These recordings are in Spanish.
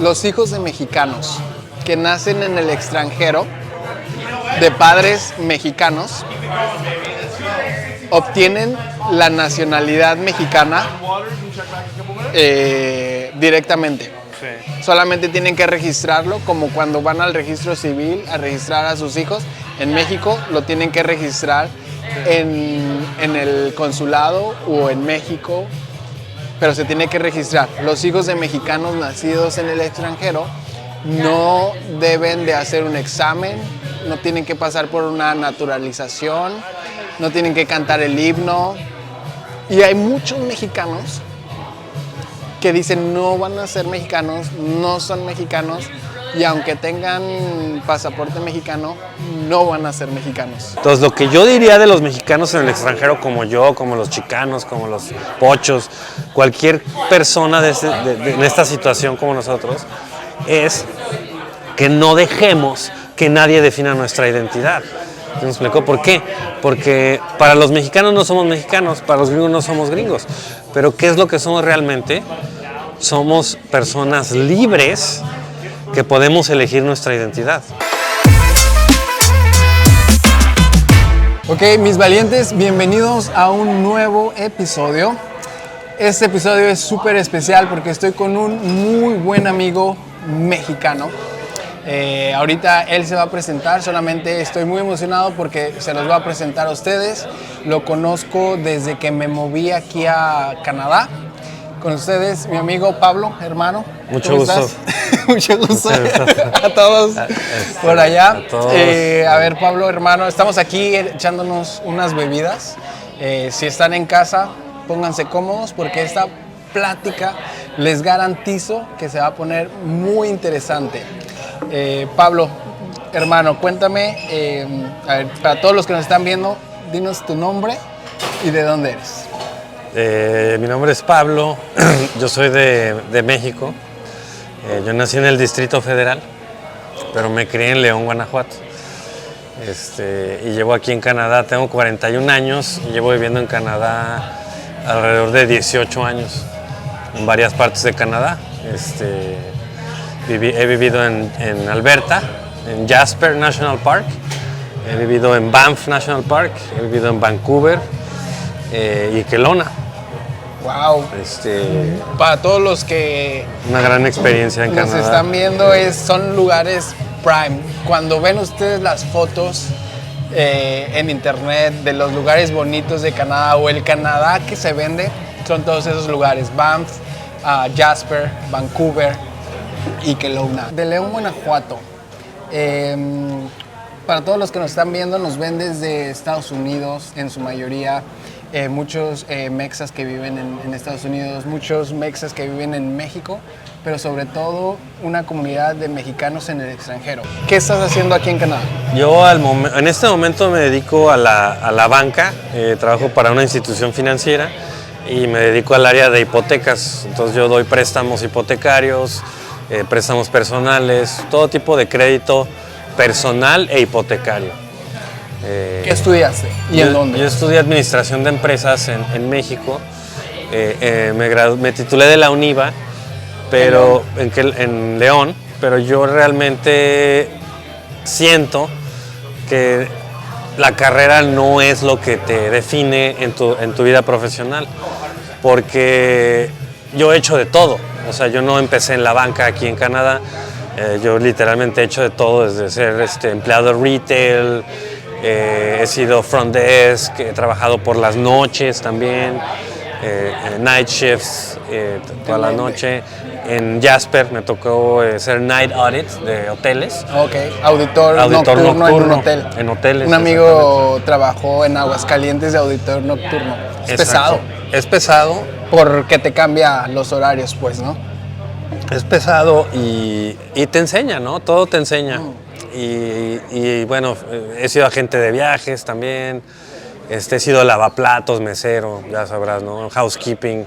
los hijos de mexicanos que nacen en el extranjero, de padres mexicanos, obtienen la nacionalidad mexicana directamente. Sí. Solamente tienen que registrarlo, como cuando van al registro civil a registrar a sus hijos. En México lo tienen que registrar en el consulado o en México, pero se tiene que registrar. Los hijos de mexicanos nacidos en el extranjero no deben de hacer un examen, no tienen que pasar por una naturalización, no tienen que cantar el himno. Y hay muchos mexicanos que dicen no van a ser mexicanos, no son mexicanos, y aunque tengan pasaporte mexicano, no van a ser mexicanos. Entonces, lo que yo diría de los mexicanos en el extranjero, como yo, como los chicanos, como los pochos, cualquier persona en esta situación como nosotros, es que no dejemos que nadie defina nuestra identidad. ¿Me explico por qué? Porque para los mexicanos no somos mexicanos, para los gringos no somos gringos. Pero ¿qué es lo que somos realmente? Somos personas libres que podemos elegir nuestra identidad. Ok, mis valientes, bienvenidos a un nuevo episodio. Este episodio es súper especial porque estoy con un muy buen amigo mexicano. Ahorita él se va a presentar, solamente estoy muy emocionado porque se los va a presentar a ustedes. Lo conozco desde que me moví aquí a Canadá. Con ustedes, mi amigo Pablo, hermano. Mucho gusto. Mucho gusto a todos por allá. A todos. A ver, Pablo, hermano, estamos aquí echándonos unas bebidas. Si están en casa, pónganse cómodos porque esta plática les garantizo que se va a poner muy interesante. Pablo, hermano, cuéntame, a ver, para todos los que nos están viendo, dinos tu nombre y de dónde eres. Mi nombre es Pablo, yo soy de México. Yo nací en el Distrito Federal, pero me crié en León, Guanajuato. Y llevo aquí en Canadá, tengo 41 años y llevo viviendo en Canadá alrededor de 18 años, en varias partes de Canadá. He vivido en Alberta, en Jasper National Park, he vivido en Banff National Park, he vivido en Vancouver y Kelowna. Wow. Para todos los que una gran experiencia en Canadá. Nos están viendo, son lugares prime. Cuando ven ustedes las fotos en internet de los lugares bonitos de Canadá o el Canadá que se vende, son todos esos lugares: Banff, Jasper, Vancouver y Kelowna. De León, Guanajuato. Para todos los que nos están viendo, nos ven desde Estados Unidos, en su mayoría. Muchos mexas que viven en Estados Unidos, muchos mexas que viven en México, pero sobre todo una comunidad de mexicanos en el extranjero. ¿Qué estás haciendo aquí en Canadá? Yo en este momento me dedico a la banca, trabajo para una institución financiera y me dedico al área de hipotecas. Entonces yo doy préstamos hipotecarios, préstamos personales, todo tipo de crédito personal e hipotecario. ¿Qué estudiaste y en dónde? Yo estudié Administración de Empresas en México. Me titulé de la UNIVA, pero en León, pero yo realmente siento que la carrera no es lo que te define en tu vida profesional, porque yo he hecho de todo. O sea, yo no empecé en la banca aquí en Canadá, yo literalmente he hecho de todo, desde ser empleado retail. He sido front desk, he trabajado por las noches también, night shifts toda la noche. En Jasper me tocó ser night audit de hoteles. Ok, auditor nocturno en un hotel. En hoteles. Un amigo trabajó en Aguascalientes de auditor nocturno. Es pesado. Es pesado. Porque te cambia los horarios, pues, ¿no? Es pesado y te enseña, ¿no? Todo te enseña. Y bueno, he sido agente de viajes también, he sido lavaplatos, mesero, ya sabrás, ¿no? Housekeeping.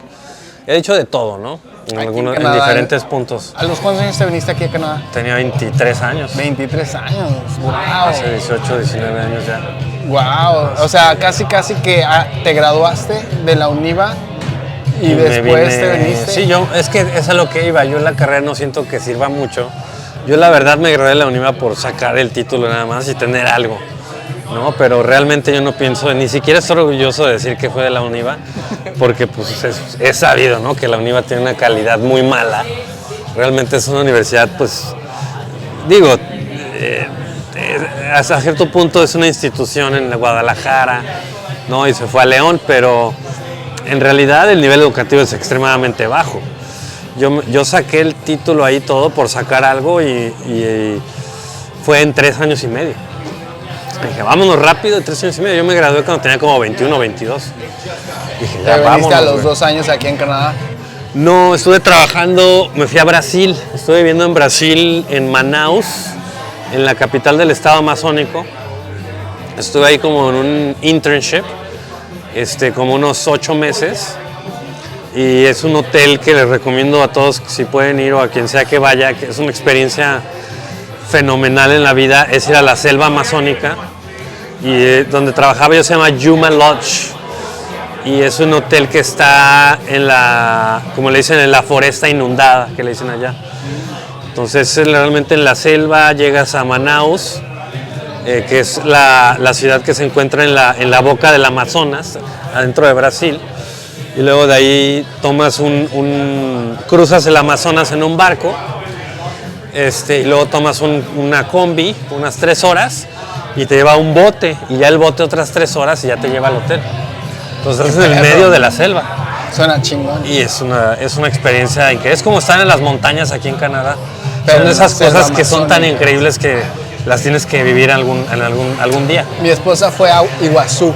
He hecho de todo, ¿no? En diferentes puntos. ¿A los cuántos años te viniste aquí a Canadá? Tenía 23 años. 23 años, wow. Hace 18, 19 años ya. Wow, o sea, casi que te graduaste de la UNIVA ¿Y después te viniste? Sí, es que es a lo que iba. Yo en la carrera no siento que sirva mucho. Yo la verdad me gradué de la UNIVA por sacar el título nada más y tener algo, ¿no? Pero realmente yo no pienso, ni siquiera estoy orgulloso de decir que fue de la UNIVA, porque pues es sabido, ¿no? Que la UNIVA tiene una calidad muy mala. Realmente es una universidad, pues, digo, hasta cierto punto es una institución en Guadalajara, ¿no? Y se fue a León, pero en realidad el nivel educativo es extremadamente bajo. Yo saqué el título ahí todo por sacar algo y fue en 3 años y medio. Dije, vámonos rápido, en 3 años y medio. Yo me gradué cuando tenía como 21 o 22. Dije, ya ¿Te viniste a los güey. 2 años aquí en Canadá? No, estuve trabajando, me fui a Brasil. Estuve viviendo en Brasil, en Manaus, en la capital del estado amazónico. Estuve ahí como en un internship, como unos 8 meses. Y es un hotel que les recomiendo a todos si pueden ir o a quien sea que vaya, que es una experiencia fenomenal en la vida, es ir a la selva amazónica. Y donde trabajaba yo se llama Yuma Lodge. Y es un hotel que está en la, como le dicen, en la foresta inundada, que le dicen allá. Entonces realmente en la selva llegas a Manaus, que es la ciudad que se encuentra en la boca del Amazonas, adentro de Brasil. Y luego de ahí tomas cruzas el Amazonas en un barco, y luego tomas una combi, unas 3 horas, y te lleva a un bote, y ya el bote otras 3 horas y ya te lleva al hotel. Entonces estás en el medio de la selva. Suena chingón. Y es una experiencia increíble. Es como estar en las montañas aquí en Canadá. Pero son de esas cosas que son tan amazónica. increíbles que las tienes que vivir algún día. Mi esposa fue a Iguazú.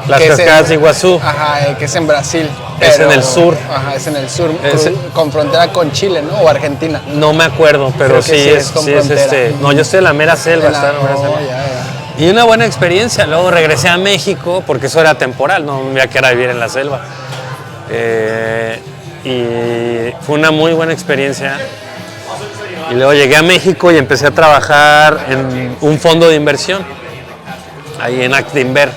Las que es cascadas de en- Iguazú. Ajá, que es en Brasil. Es en el sur. Ajá, es en el sur, Es- con frontera con Chile, ¿no? O Argentina. No me acuerdo, pero Creo que sí, sí es es, con sí es frontera. No, yo estoy en la mera selva. En la- estaba en la mera selva. ya. Y una buena experiencia. Luego regresé a México porque eso era temporal, no me iba a quedar a vivir en la selva. Y fue una muy buena experiencia. Y luego llegué a México y empecé a trabajar en un fondo de inversión, ahí en Actinver.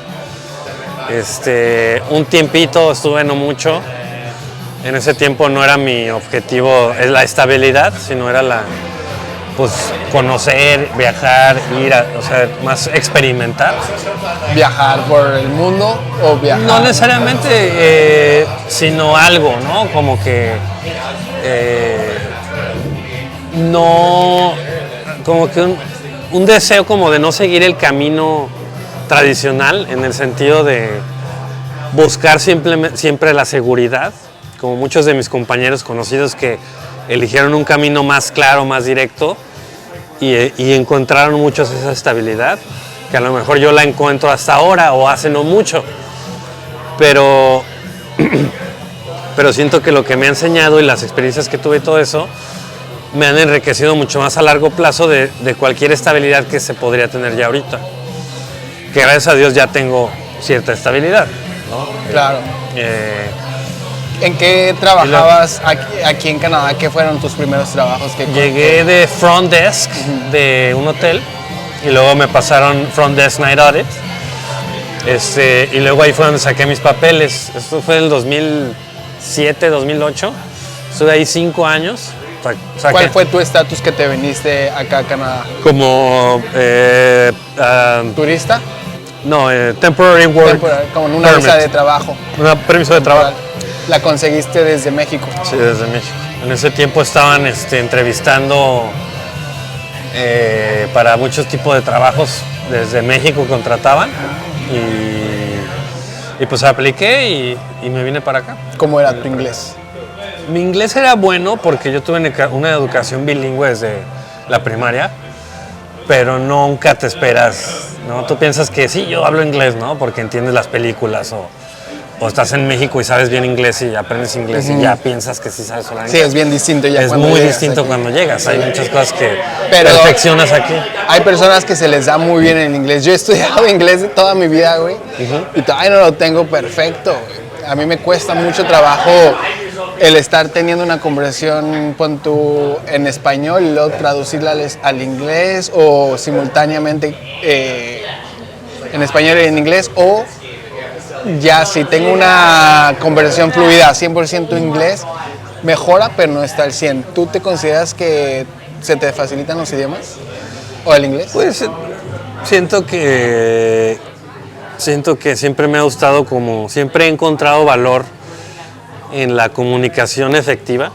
Un tiempito, estuve no mucho. En ese tiempo no era mi objetivo la estabilidad, sino era pues conocer, viajar, o sea, más experimentar. ¿Viajar por el mundo o viajar? No necesariamente, sino algo, ¿no? Como que no, como que un deseo como de no seguir el camino tradicional, en el sentido de buscar siempre la seguridad, como muchos de mis compañeros conocidos que eligieron un camino más claro, más directo, y encontraron muchos esa estabilidad, que a lo mejor yo la encuentro hasta ahora o hace no mucho, pero siento que lo que me ha enseñado y las experiencias que tuve y todo eso me han enriquecido mucho más a largo plazo de cualquier estabilidad que se podría tener ya ahorita, que gracias a Dios ya tengo cierta estabilidad, ¿no? Claro. ¿En qué trabajabas aquí en Canadá? ¿Qué fueron tus primeros trabajos? Llegué de front desk de un hotel y luego me pasaron front desk night audit. Y luego ahí fue donde saqué mis papeles. Esto fue en el 2007, 2008. Estuve ahí 5 años. ¿Cuál fue tu estatus que te viniste acá a Canadá? Como ¿Turista? no, temporary work. Como en una visa de trabajo. Un permiso de trabajo. La conseguiste desde México. Sí, desde México. En ese tiempo estaban entrevistando para muchos tipos de trabajos desde México, contrataban y pues apliqué y me vine para acá. ¿Cómo era tu inglés? Mi inglés era bueno porque yo tuve una educación bilingüe desde la primaria, pero nunca te esperas, ¿no? Tú piensas que sí, yo hablo inglés, ¿no? Porque entiendes las películas o estás en México y sabes bien inglés y aprendes inglés y ya piensas que sí sabes hablar inglés. Sí, es bien distinto ya Es cuando muy llegas distinto aquí. cuando llegas. Hay muchas cosas que Pero perfeccionas aquí. hay personas que se les da muy bien el inglés. Yo he estudiado inglés toda mi vida, güey, y todavía no lo tengo perfecto, güey. A mí me cuesta mucho trabajo el estar teniendo una conversación, pon tú, en español y luego traducirla al inglés o simultáneamente en español y en inglés, o ya si tengo una conversación fluida 100% inglés, mejora, pero no está al 100. ¿Tú te consideras que se te facilitan los idiomas? ¿O el inglés? Pues siento que siempre me ha gustado, como siempre he encontrado valor en la comunicación efectiva,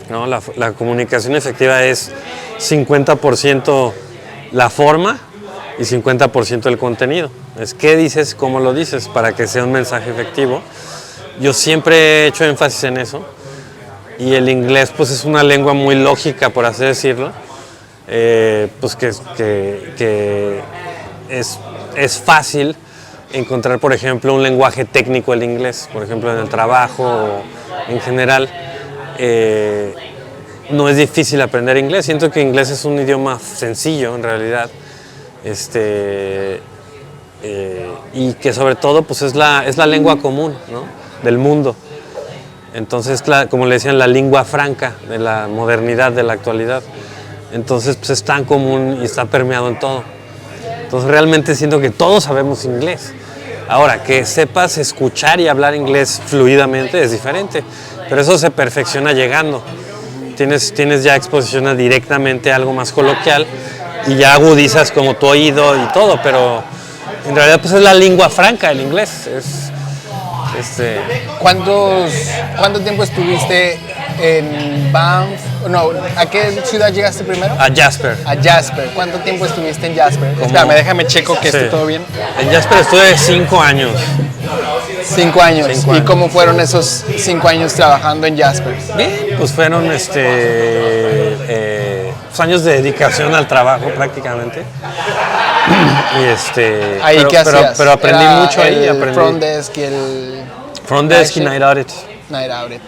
¿no? La comunicación efectiva es 50% la forma y 50% el contenido. Es qué dices, cómo lo dices, para que sea un mensaje efectivo. Yo siempre he hecho énfasis en eso, y el inglés pues es una lengua muy lógica, por así decirlo, pues que es fácil encontrar, por ejemplo, un lenguaje técnico el inglés, por ejemplo, en el trabajo o en general. No es difícil aprender inglés. Siento que inglés es un idioma sencillo en realidad, y que sobre todo pues es la lengua común, ¿no? Del mundo. Entonces, como le decían, la lengua franca de la modernidad, de la actualidad. Entonces pues es tan común y está permeado en todo. Entonces realmente siento que todos sabemos inglés. Ahora, que sepas escuchar y hablar inglés fluidamente es diferente, pero eso se perfecciona llegando. Tienes ya exposición directamente a algo más coloquial y ya agudizas como tu oído y todo, pero en realidad pues es la lengua franca el inglés. ¿Cuánto tiempo estuviste en Banff? No, ¿a qué ciudad llegaste primero? A Jasper. A Jasper. ¿Cuánto tiempo estuviste en Jasper? Espérame, déjame checo que esté todo bien. En Jasper estuve 5 años. 5 años. 5 años. ¿Y cómo fueron esos 5 años trabajando en Jasper? Bien, pues fueron años de dedicación al trabajo prácticamente. Y ¿Ahí qué hacías? Pero aprendí mucho ahí. El front desk y el... Front desk y night audit. Night audit.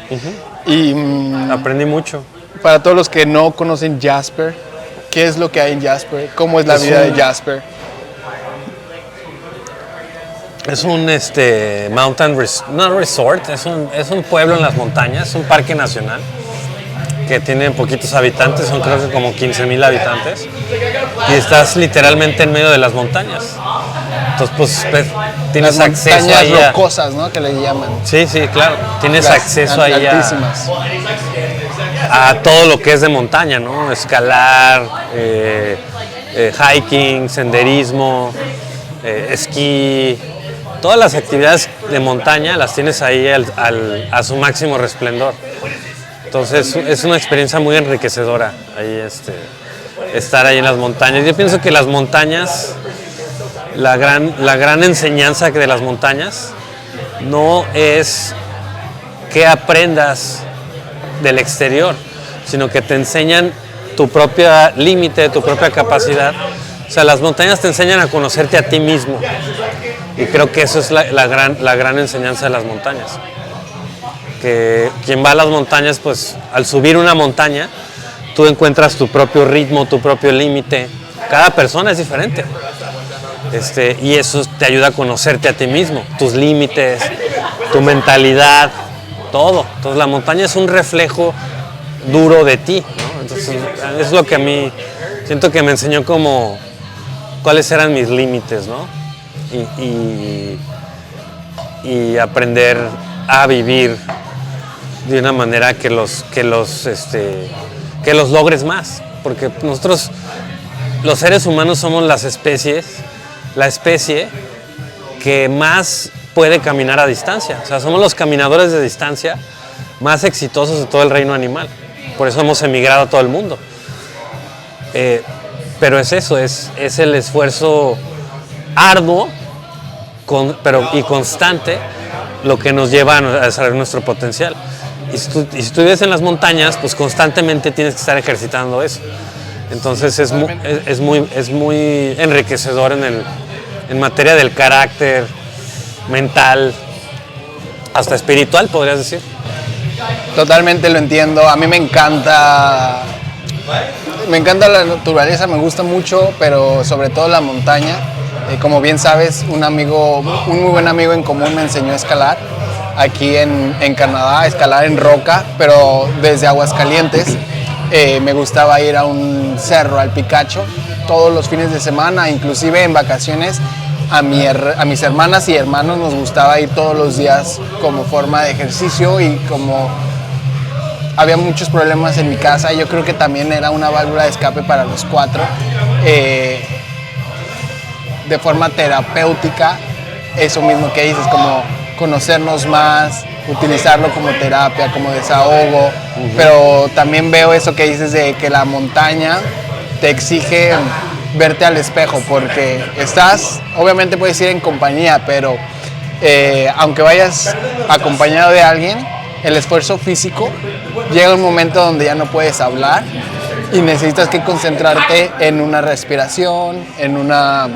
Y aprendí mucho. Para todos los que no conocen Jasper, ¿qué es lo que hay en Jasper? ¿Cómo es la vida de Jasper? Es un mountain resort, es un pueblo en las montañas, es un parque nacional que tiene poquitos habitantes, son creo que como 15,000 habitantes, y estás literalmente en medio de las montañas. Entonces pues tienes las acceso montañas ahí rocosas, ¿no? Que le llaman. Sí, claro, tienes Las acceso ahí altísimas. a todo lo que es de montaña, ¿no? Escalar, hiking, senderismo, esquí. Todas las actividades de montaña las tienes ahí a su máximo resplendor. Entonces es una experiencia muy enriquecedora ahí, estar ahí en las montañas. Yo pienso que las montañas, la gran enseñanza de las montañas no es que aprendas del exterior, sino que te enseñan tu propio límite, tu propia capacidad. O sea, las montañas te enseñan a conocerte a ti mismo. Y creo que eso es la gran enseñanza de las montañas. Que quien va a las montañas, pues al subir una montaña, tú encuentras tu propio ritmo, tu propio límite. Cada persona es diferente. Y eso te ayuda a conocerte a ti mismo, tus límites, tu mentalidad, todo. Entonces la montaña es un reflejo duro de ti, ¿no? Entonces es lo que a mí siento que me enseñó como cuáles eran mis límites, ¿no? Y aprender a vivir de una manera que los logres más, porque nosotros los seres humanos somos la especie que más puede caminar a distancia. O sea, somos los caminadores de distancia más exitosos de todo el reino animal. Por eso hemos emigrado a todo el mundo. Pero es eso, es el esfuerzo arduo y constante lo que nos lleva a desarrollar nuestro potencial. Y si tú vives en las montañas, pues constantemente tienes que estar ejercitando eso. Entonces es muy enriquecedor en materia del carácter mental, hasta espiritual, podrías decir. Totalmente lo entiendo. A mí me encanta la naturaleza, me gusta mucho, pero sobre todo la montaña. Como bien sabes, un muy buen amigo en común me enseñó a escalar aquí en Canadá, escalar en roca, pero desde Aguascalientes. Me gustaba ir a un cerro, al Picacho, todos los fines de semana, inclusive en vacaciones. a mis hermanas y hermanos nos gustaba ir todos los días como forma de ejercicio, y como había muchos problemas en mi casa, yo creo que también era una válvula de escape para los 4, de forma terapéutica, eso mismo que dices, como conocernos más, utilizarlo como terapia, como desahogo, pero también veo eso que dices de que la montaña te exige verte al espejo, porque obviamente puedes ir en compañía, pero aunque vayas acompañado de alguien, el esfuerzo físico llega un momento donde ya no puedes hablar y necesitas que concentrarte en una respiración, en una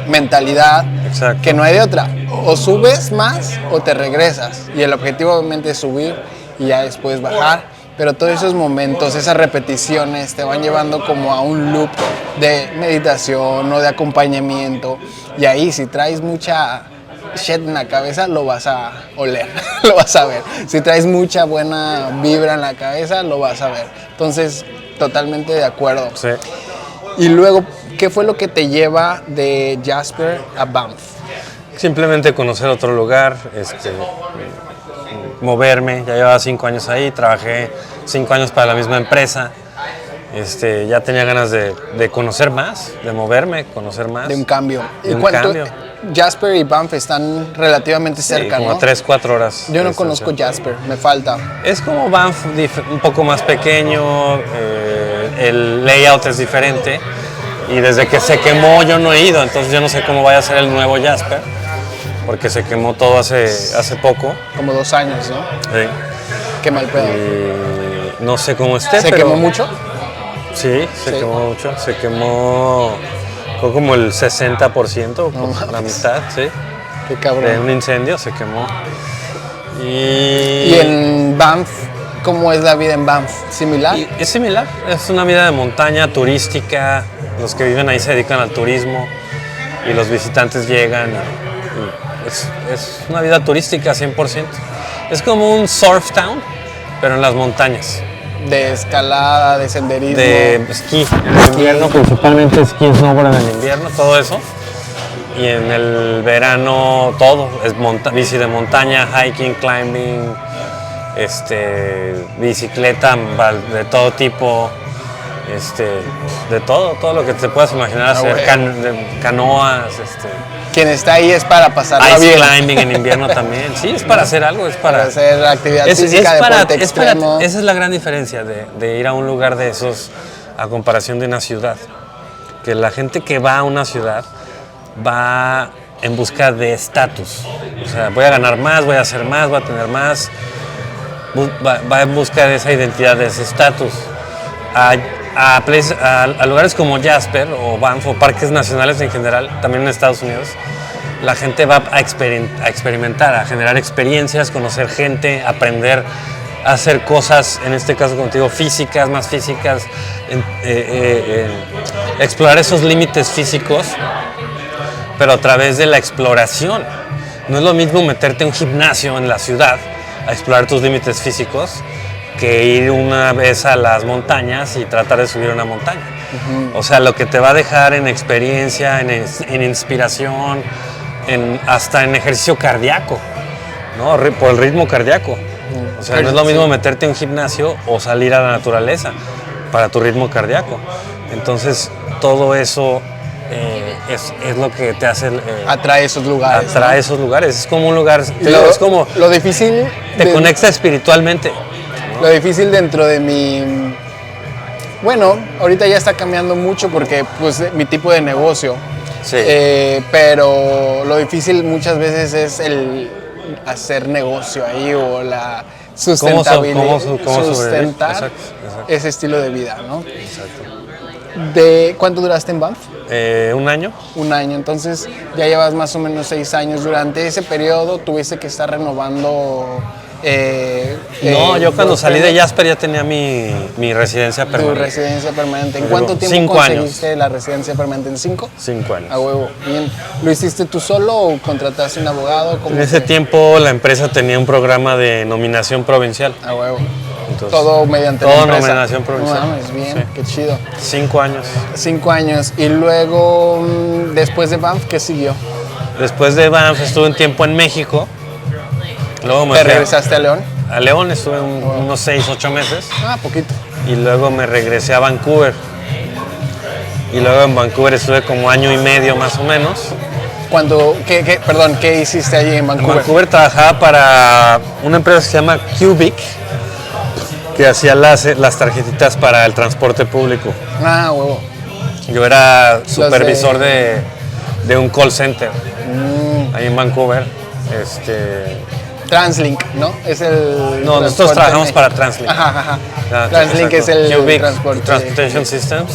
mentalidad. Exacto. Que no hay de otra. O subes más o te regresas. Y el objetivo obviamente es subir y ya después bajar. Pero todos esos momentos, esas repeticiones te van llevando como a un loop de meditación o de acompañamiento. Y ahí si traes mucha shit en la cabeza, lo vas a oler, lo vas a ver. Si traes mucha buena vibra en la cabeza, lo vas a ver. Entonces, totalmente de acuerdo. Sí. Y luego, ¿qué fue lo que te lleva de Jasper a Banff? Simplemente conocer otro lugar, moverme. Ya llevaba 5 años ahí, trabajé 5 años para la misma empresa. Ya tenía ganas de conocer más, de moverme, conocer más. De un cambio. De un cambio. Jasper y Banff están relativamente cerca, como ¿no? 3-4 horas. Yo no conozco Jasper, me falta. Es como Banff, un poco más pequeño, el layout es diferente. Y desde que se quemó yo no he ido, entonces yo no sé cómo vaya a ser el nuevo Jasper, porque se quemó todo hace poco. Como 2 años, ¿no? Sí. Qué mal pedo. Y no sé cómo esté, ¿Se quemó mucho? Sí, se quemó mucho. Se quemó como el 60%, No, la mitad, sí. Qué cabrón. De un incendio se quemó. ¿Y en Banff, cómo es la vida en Banff? ¿Similar? Es similar, es una vida de montaña turística. Los que viven ahí se dedican al turismo y los visitantes llegan. Es una vida turística 100%. Es como un surf town, pero en las montañas. De escalada, de senderismo. De esquí. En el invierno, principalmente esquí, snowboard en el invierno, todo eso. Y en el verano, todo. Es bici de montaña, hiking, climbing, bicicleta de todo tipo. De todo lo que te puedas imaginar hacer, canoas, Quien está ahí es para pasarla bien. Ice climbing en invierno también, sí, es para hacer algo, es para hacer actividad física, deporte extremo. Esa es la gran diferencia de ir a un lugar de esos a comparación de una ciudad, que la gente que va a una ciudad va en busca de estatus, o sea, voy a ganar más, voy a hacer más, voy a tener más, va en busca de esa identidad, de ese estatus. A lugares como Jasper o Banff o parques nacionales en general, también en Estados Unidos, la gente va a experimentar, a generar experiencias, conocer gente, aprender a hacer cosas, en este caso contigo, físicas, más físicas, explorar esos límites físicos, pero a través de la exploración. No es lo mismo meterte en un gimnasio en la ciudad a explorar tus límites físicos que ir una vez a las montañas y tratar de subir una montaña. O sea, lo que te va a dejar en experiencia, en inspiración, hasta en ejercicio cardíaco, ¿no? Por el ritmo cardíaco. O sea, no es lo mismo meterte en un gimnasio o salir a la naturaleza para tu ritmo cardíaco. Entonces, todo eso es lo que te hace... atrae esos lugares. Atrae, ¿no? Esos lugares. Es como un lugar... es como... Lo difícil... Te conecta espiritualmente. Lo difícil dentro de mi... Bueno, ahorita ya está cambiando mucho porque pues mi tipo de negocio. Sí. Pero lo difícil muchas veces es el hacer negocio ahí o la sustentabilidad. ¿Cómo sustentar exacto. ese estilo de vida, ¿no? Exacto. ¿Cuánto duraste en Banff? 1 año. 1 año, entonces ya llevas más o menos 6 años. Durante ese periodo tuviste que estar renovando... no, yo cuando salí de Jasper ya tenía mi residencia permanente. Tu residencia permanente. ¿En cuánto tiempo 5 conseguiste años. La residencia permanente? ¿En 5? 5 años. A huevo. Bien. ¿Lo hiciste tú solo o contrataste un abogado? En ese tiempo la empresa tenía un programa de nominación provincial. A huevo. Entonces, todo mediante la todo empresa. nominación provincial. No mames, bien, Sí. qué chido. 5 años. 5 años. Y luego, después de Banff, ¿qué siguió? Después de Banff estuve un tiempo en México. Luego me ¿Te fui regresaste a León? a León, estuve unos 6, 8 meses. Ah, poquito. Y luego me regresé a Vancouver. Y luego en Vancouver estuve como año y medio más o menos. ¿Qué hiciste allí en En Vancouver? Vancouver trabajaba para una empresa que se llama Cubic, que hacía las tarjetitas para el transporte público. Ah, huevo. Yo era supervisor de un call center ahí en Vancouver. Translink, ¿no? Es el. No, nosotros trabajamos para Translink. Ajá. Ah, Translink es el Cubic transporte. Transportation Systems.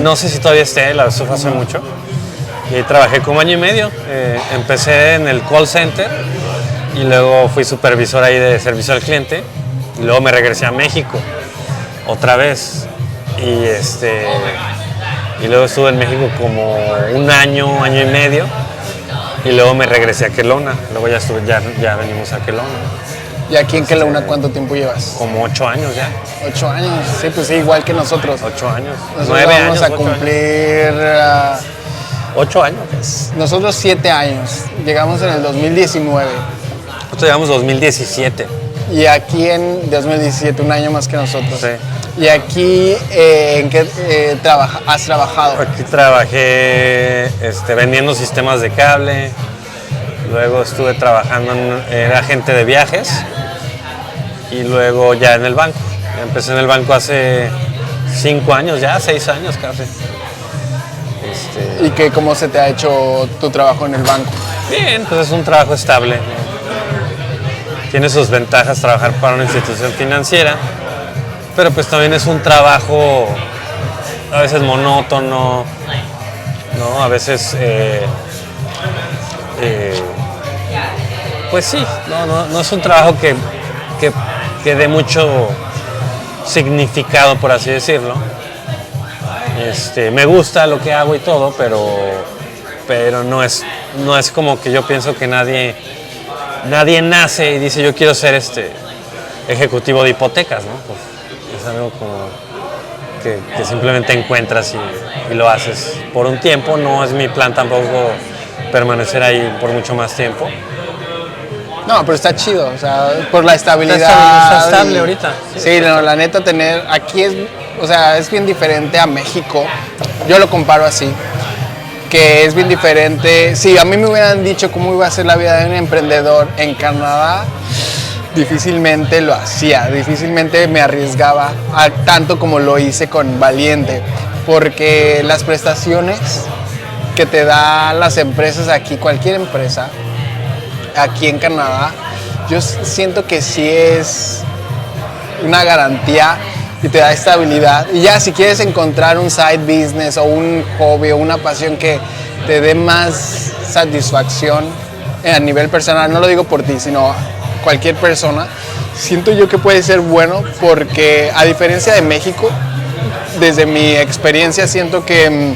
No sé si todavía esté, eso fue hace mucho. Y ahí trabajé como año y medio. Empecé en el call center y luego fui supervisor ahí de servicio al cliente. Y luego me regresé a México otra vez. Y luego estuve en México como un año, año y medio. Y luego me regresé a Kelowna. Luego ya venimos a Kelowna. ¿Y aquí en Kelowna cuánto tiempo llevas? Como 8 años ya. 8 años. Sí, pues sí, igual que nosotros. 8 años. Nosotros 9 vamos años. a cumplir. 8 años. Nosotros 7 años. Llegamos en el 2019. Nosotros llegamos 2017. Y aquí en 2017, un año más que nosotros. Sí. ¿Y aquí en qué has trabajado? Aquí trabajé vendiendo sistemas de cable. Luego estuve trabajando era agente de viajes. Y luego ya en el banco. Empecé en el banco hace 5 años ya, 6 años casi. ¿Y cómo se te ha hecho tu trabajo en el banco? Bien, pues es un trabajo estable, ¿no? Tiene sus ventajas trabajar para una institución financiera, pero pues también es un trabajo a veces monótono, ¿no? A veces, pues sí, no es un trabajo que dé mucho significado, por así decirlo. Me gusta lo que hago y todo, pero no es como que yo pienso que nadie nace y dice yo quiero ser ejecutivo de hipotecas, ¿no? Pues es algo como que simplemente encuentras y lo haces por un tiempo. No es mi plan tampoco permanecer ahí por mucho más tiempo. No, pero está chido, o sea, por la estabilidad. Está estable ahorita. Sí, no, la neta aquí es bien diferente a México. Yo lo comparo así, que es bien diferente. Si a mí me hubieran dicho cómo iba a ser la vida de un emprendedor en Canadá, difícilmente lo hacía, difícilmente me arriesgaba tanto como lo hice con Valiente, porque las prestaciones que te dan las empresas aquí, cualquier empresa, aquí en Canadá, yo siento que sí es una garantía y te da estabilidad. Y ya si quieres encontrar un side business o un hobby o una pasión que te dé más satisfacción a nivel personal, no lo digo por ti, sino cualquier persona, siento yo que puede ser bueno, porque a diferencia de México, desde mi experiencia siento que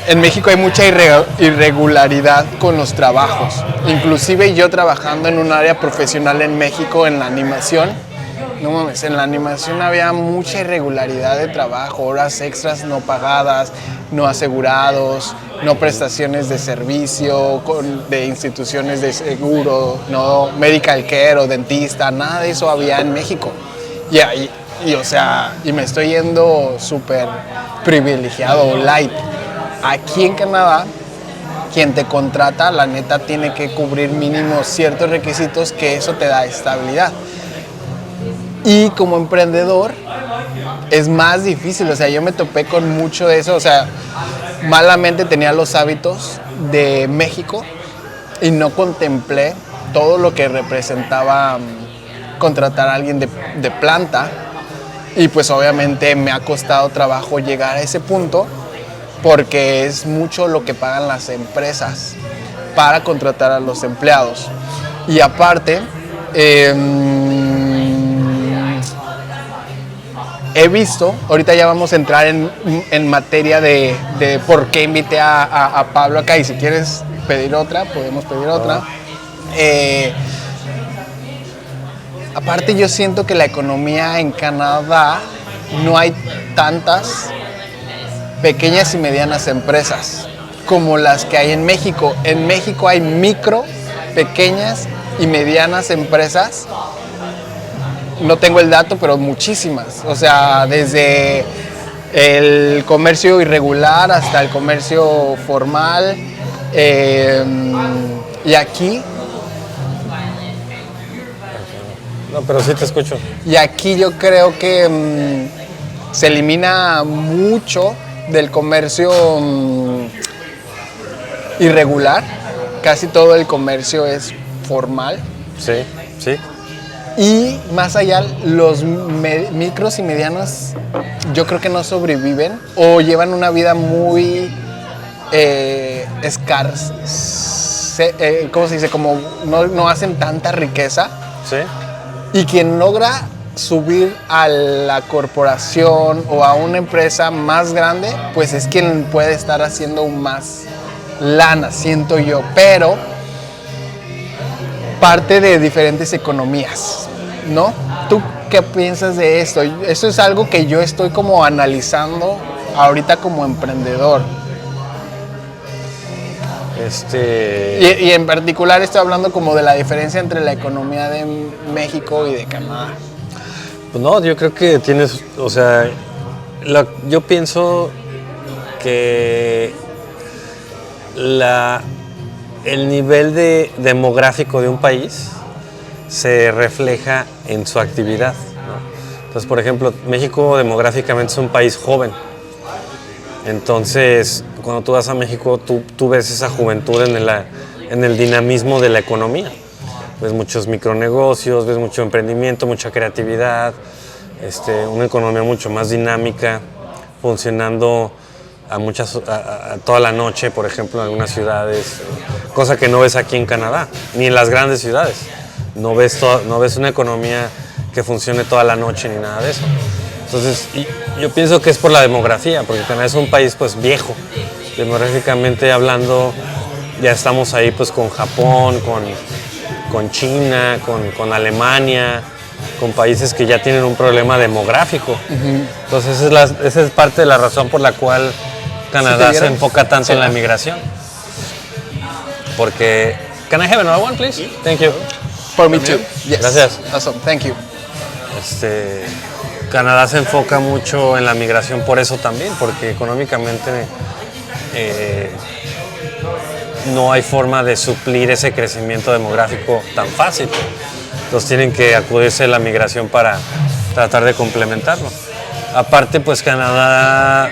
en México hay mucha irregularidad con los trabajos. Inclusive yo trabajando en un área profesional en México en la animación, no mames, en la animación había mucha irregularidad de trabajo, horas extras no pagadas, no asegurados, no prestaciones de servicio de instituciones de seguro, no medical care o dentista, nada de eso había en México. Y me estoy yendo súper privilegiado, light. Aquí en Canadá, quien te contrata, la neta, tiene que cubrir mínimo ciertos requisitos que eso te da estabilidad. Y como emprendedor es más difícil, o sea, yo me topé con mucho de eso, o sea, malamente tenía los hábitos de México y no contemplé todo lo que representaba contratar a alguien de planta, y pues obviamente me ha costado trabajo llegar a ese punto, porque es mucho lo que pagan las empresas para contratar a los empleados. Y aparte, he visto, ahorita ya vamos a entrar en materia de por qué invité a Pablo acá, y si quieres pedir otra, podemos pedir otra. Aparte yo siento que la economía en Canadá no hay tantas pequeñas y medianas empresas como las que hay en México. En México hay micro, pequeñas y medianas empresas. No tengo el dato, pero muchísimas. O sea, desde el comercio irregular hasta el comercio formal. Y aquí... No, pero sí te escucho. Y aquí yo creo que se elimina mucho del comercio irregular. Casi todo el comercio es formal. Sí, sí. Y más allá, los micros y medianos yo creo que no sobreviven o llevan una vida muy escasa. ¿Cómo se dice? Como no hacen tanta riqueza. Sí. Y quien logra subir a la corporación o a una empresa más grande, pues es quien puede estar haciendo más lana, siento yo. Pero parte de diferentes economías, ¿no? ¿Tú qué piensas de esto? Esto es algo que yo estoy como analizando ahorita como emprendedor. Y en particular estoy hablando como de la diferencia entre la economía de México y de Canadá. Pues no, yo creo que tienes, o sea, yo pienso que el nivel demográfico de un país se refleja en su actividad, ¿no? Entonces, por ejemplo, México demográficamente es un país joven. Entonces, cuando tú vas a México, tú ves esa juventud en el dinamismo de la economía. Ves muchos micronegocios, ves mucho emprendimiento, mucha creatividad, una economía mucho más dinámica, funcionando a toda la noche, por ejemplo, en algunas ciudades, cosa que no ves aquí en Canadá, ni en las grandes ciudades. No ves una economía que funcione toda la noche ni nada de eso. Entonces, yo pienso que es por la demografía, porque Canadá es un país pues viejo. Demográficamente hablando, ya estamos ahí pues con Japón, con China, con Alemania, con países que ya tienen un problema demográfico. Uh-huh. Entonces esa es parte de la razón por la cual Canadá se enfoca tanto en la migración. Porque... Can I have another one, please? Thank you. For me too. Yes. Gracias. Awesome. Thank you. Canadá se enfoca mucho en la migración por eso también, porque económicamente no hay forma de suplir ese crecimiento demográfico tan fácil. Entonces tienen que acudirse a la migración para tratar de complementarlo. Aparte, pues Canadá,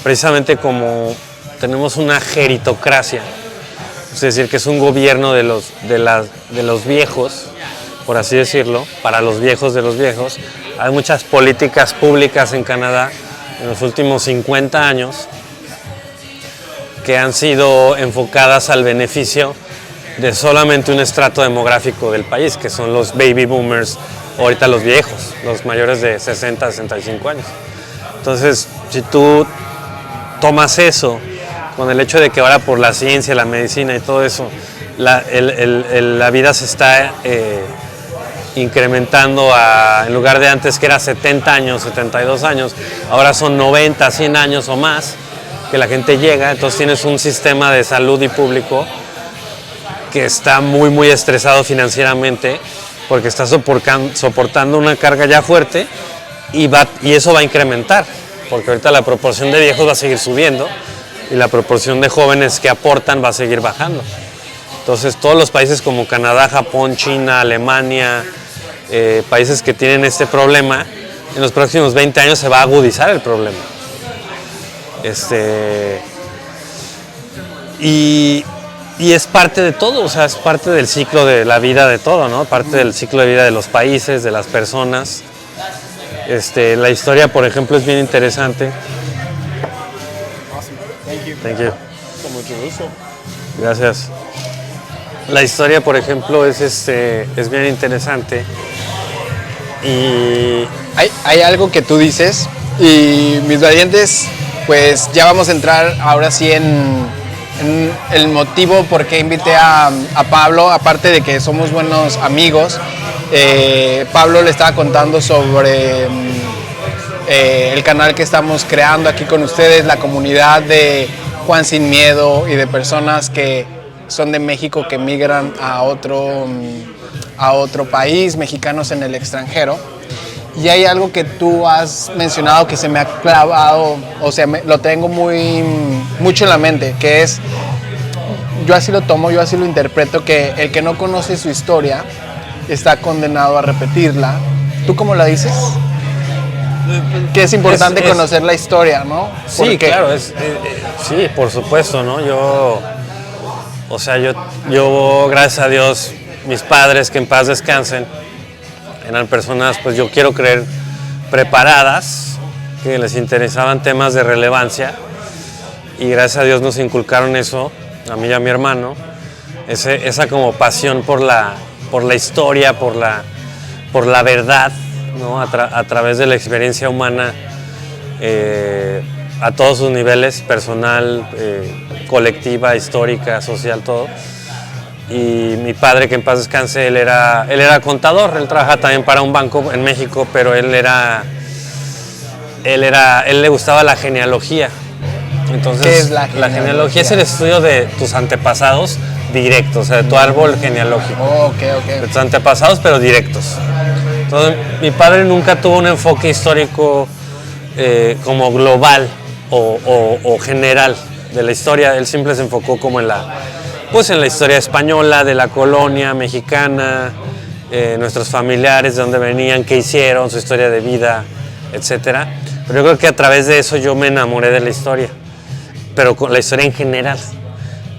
precisamente como tenemos una geritocracia, es decir, que es un gobierno de los viejos, por así decirlo, para los viejos de los viejos. Hay muchas políticas públicas en Canadá en los últimos 50 años que han sido enfocadas al beneficio de solamente un estrato demográfico del país, que son los baby boomers, ahorita los viejos, los mayores de 60 a 65 años. Entonces, si tú tomas eso con el hecho de que ahora por la ciencia, la medicina y todo eso, la vida se está incrementando en lugar de antes que era 70 años, 72 años, ahora son 90, 100 años o más que la gente llega. Entonces tienes un sistema de salud y público que está muy, muy estresado financieramente porque está soportando una carga ya fuerte y eso va a incrementar, porque ahorita la proporción de viejos va a seguir subiendo y la proporción de jóvenes que aportan va a seguir bajando. Entonces todos los países como Canadá, Japón, China, Alemania, países que tienen este problema, en los próximos 20 años se va a agudizar el problema. Y es parte de todo, o sea, es parte del ciclo de la vida de todo, ¿no? Parte del ciclo de vida de los países, de las personas. La historia, por ejemplo, es bien interesante. Thank you. Con mucho gusto. Gracias. La historia, por ejemplo, es bien interesante. Y hay algo que tú dices y mis valientes, pues ya vamos a entrar ahora sí en El motivo por qué invité a Pablo, aparte de que somos buenos amigos, Pablo le estaba contando sobre el canal que estamos creando aquí con ustedes, la comunidad de Juan Sin Miedo y de personas que son de México que migran a otro país, mexicanos en el extranjero. Y hay algo que tú has mencionado que se me ha clavado, o sea, lo tengo mucho en la mente, que es, yo así lo tomo, yo así lo interpreto, que el que no conoce su historia está condenado a repetirla. ¿Tú cómo la dices? Que es importante conocer la historia, ¿no? Sí, porque, claro, sí, por supuesto, ¿no? Yo, gracias a Dios, mis padres, que en paz descansen, eran personas, pues yo quiero creer, preparadas, que les interesaban temas de relevancia, y gracias a Dios nos inculcaron eso, a mí y a mi hermano, esa como pasión por la historia, por la verdad, ¿no? A través de la experiencia humana, a todos sus niveles, personal, colectiva, histórica, social, todo. Y mi padre, que en paz descanse, él era contador, él trabaja también para un banco en México, pero él le gustaba la genealogía. Entonces, ¿qué es la genealogía? La genealogía es el estudio de tus antepasados directos, o sea, de tu árbol genealógico. Okay. De tus antepasados, pero directos. Entonces, mi padre nunca tuvo un enfoque histórico como global o general de la historia. Él siempre se enfocó como en la historia española, de la colonia mexicana, nuestros familiares, de dónde venían, qué hicieron, su historia de vida, etc. Pero yo creo que a través de eso yo me enamoré de la historia, pero con la historia en general.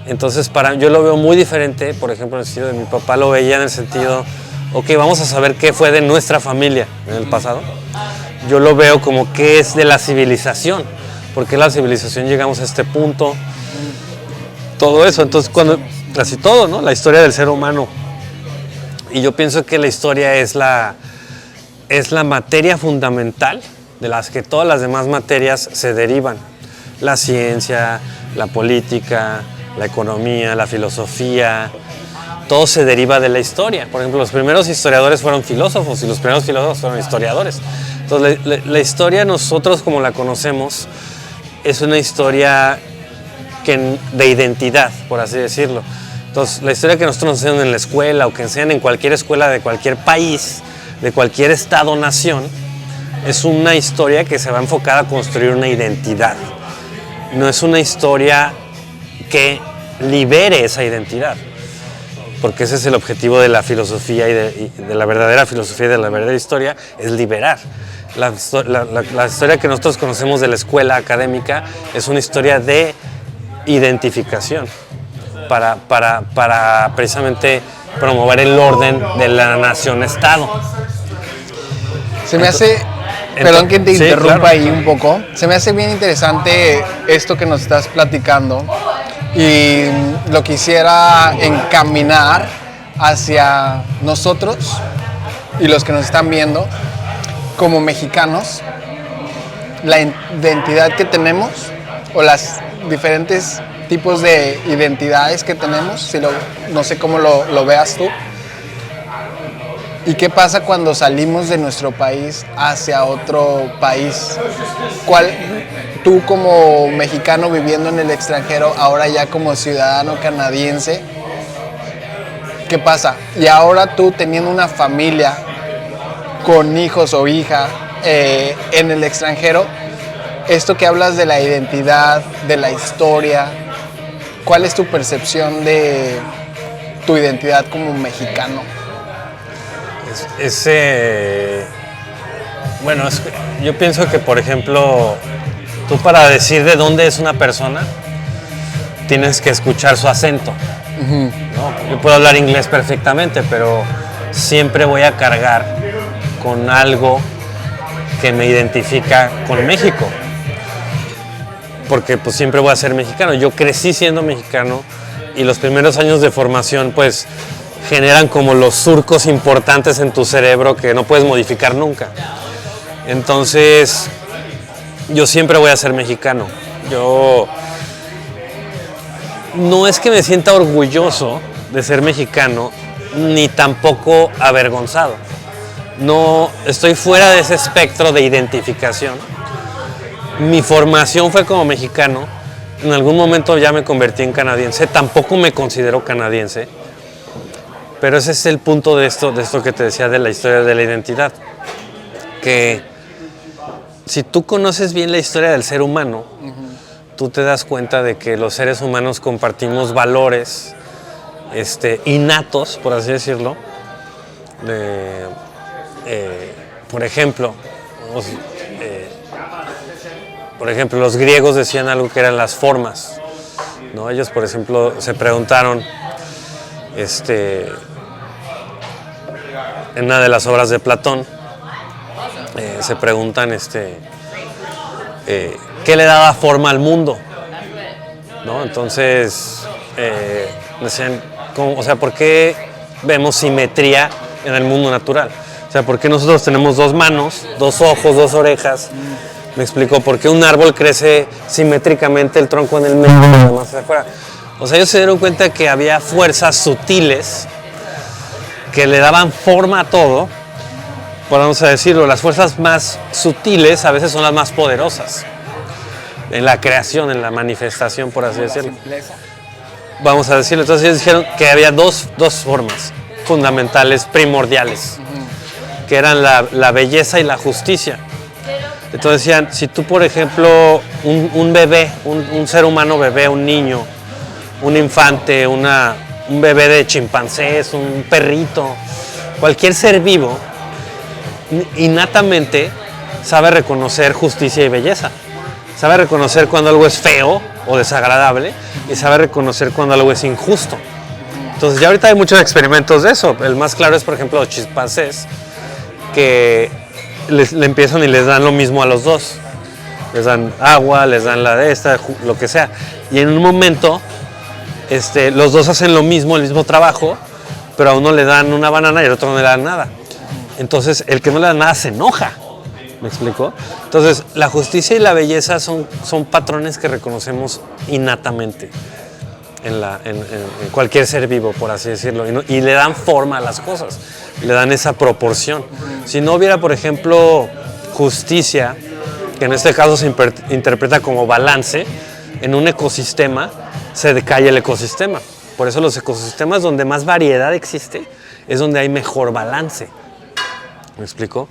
Entonces, yo lo veo muy diferente, por ejemplo, en el sentido de mi papá lo veía en el sentido, ok, vamos a saber qué fue de nuestra familia en el pasado. Yo lo veo como qué es de la civilización, porque la civilización llegamos a este punto, todo eso. Entonces, casi todo, ¿no? La historia del ser humano. Y yo pienso que la historia es la materia fundamental de las que todas las demás materias se derivan. La ciencia, la política, la economía, la filosofía, todo se deriva de la historia. Por ejemplo, los primeros historiadores fueron filósofos y los primeros filósofos fueron historiadores. Entonces, la historia, nosotros como la conocemos, es una historia de identidad, por así decirlo. Entonces, la historia que nosotros nos enseñan en la escuela o que enseñan en cualquier escuela de cualquier país, de cualquier estado-nación, es una historia que se va enfocada a construir una identidad. No es una historia que libere esa identidad, porque ese es el objetivo de la filosofía y de la verdadera filosofía y de la verdadera historia, es liberar. La historia que nosotros conocemos de la escuela académica es una historia de identificación para precisamente promover el orden de la nación-estado. Se me hace, perdón que te interrumpa ahí un poco, se me hace bien interesante esto que nos estás platicando y lo quisiera encaminar hacia nosotros y los que nos están viendo como mexicanos, la identidad que tenemos o las diferentes tipos de identidades que tenemos, no sé cómo lo veas tú. ¿Y qué pasa cuando salimos de nuestro país hacia otro país? Tú como mexicano viviendo en el extranjero, ahora ya como ciudadano canadiense, ¿qué pasa? Y ahora tú teniendo una familia con hijos o hija en el extranjero, esto que hablas de la identidad, de la historia, ¿cuál es tu percepción de tu identidad como mexicano? Yo pienso que, por ejemplo, tú para decir de dónde es una persona, tienes que escuchar su acento. Uh-huh. ¿No? Yo puedo hablar inglés perfectamente, pero siempre voy a cargar con algo que me identifica con México. Porque pues siempre voy a ser mexicano. Yo crecí siendo mexicano y los primeros años de formación pues generan como los surcos importantes en tu cerebro que no puedes modificar nunca. Entonces, yo siempre voy a ser mexicano. no es que me sienta orgulloso de ser mexicano, ni tampoco avergonzado. No, estoy fuera de ese espectro de identificación. Mi formación fue como mexicano. En algún momento ya me convertí en canadiense. Tampoco me considero canadiense. Pero ese es el punto de esto que te decía de la historia de la identidad. Que si tú conoces bien la historia del ser humano, tú te das cuenta de que los seres humanos compartimos valores innatos, por así decirlo. Por ejemplo, los griegos decían algo que eran las formas, ¿no? Ellos, por ejemplo, se preguntaron, en una de las obras de Platón, se preguntan, ¿qué le daba forma al mundo? ¿No? Entonces, decían, ¿por qué vemos simetría en el mundo natural? O sea, ¿por qué nosotros tenemos 2 manos, 2 ojos, 2 orejas? Me explico, ¿por qué un árbol crece simétricamente, el tronco en el medio y nada más hacia afuera? O sea, ellos se dieron cuenta que había fuerzas sutiles que le daban forma a todo. Vamos a decirlo, las fuerzas más sutiles a veces son las más poderosas en la creación, en la manifestación, por así decirlo. Vamos a decirlo, entonces ellos dijeron que había dos formas fundamentales, primordiales, que eran la belleza y la justicia. Entonces decían, si tú, por ejemplo, un bebé, un ser humano bebé, un niño, un infante, un bebé de chimpancés, un perrito, cualquier ser vivo, innatamente sabe reconocer justicia y belleza. Sabe reconocer cuando algo es feo o desagradable y sabe reconocer cuando algo es injusto. Entonces ya ahorita hay muchos experimentos de eso. El más claro es, por ejemplo, los chimpancés, que le empiezan y les dan lo mismo a los dos. Les dan agua, les dan lo que sea. Y en un momento, los dos hacen lo mismo, el mismo trabajo, pero a uno le dan una banana y al otro no le dan nada. Entonces, el que no le da nada se enoja. ¿Me explico? Entonces, la justicia y la belleza son patrones que reconocemos innatamente en cualquier ser vivo, por así decirlo, y le dan forma a las cosas, le dan esa proporción. Si no hubiera, por ejemplo, justicia, que en este caso se interpreta como balance, en un ecosistema se decae el ecosistema. Por eso los ecosistemas donde más variedad existe es donde hay mejor balance. ¿Me explico?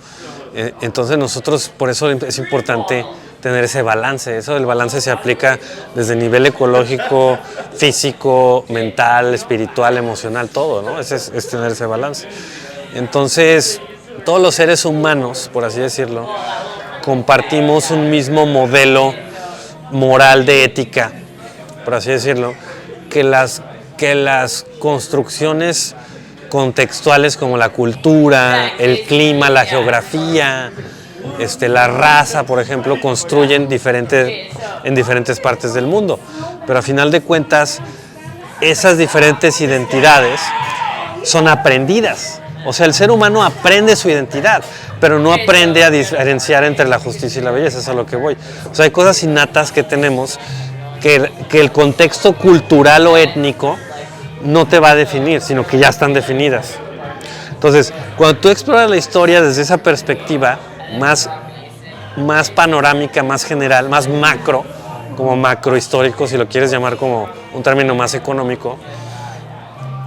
Entonces nosotros, por eso es importante tener ese balance. Eso del balance se aplica desde el nivel ecológico, físico, mental, espiritual, emocional, todo, ¿no? Es tener ese balance. Entonces, todos los seres humanos, por así decirlo, compartimos un mismo modelo moral de ética, por así decirlo, que las construcciones contextuales como la cultura, el clima, la geografía, la raza, por ejemplo, construyen en diferentes partes del mundo. Pero a final de cuentas, esas diferentes identidades son aprendidas. O sea, el ser humano aprende su identidad, pero no aprende a diferenciar entre la justicia y la belleza, es a lo que voy. O sea, hay cosas innatas que tenemos que el contexto cultural o étnico no te va a definir, sino que ya están definidas. Entonces, cuando tú exploras la historia desde esa perspectiva más panorámica, más general, más macro, como macro histórico, si lo quieres llamar como un término más económico,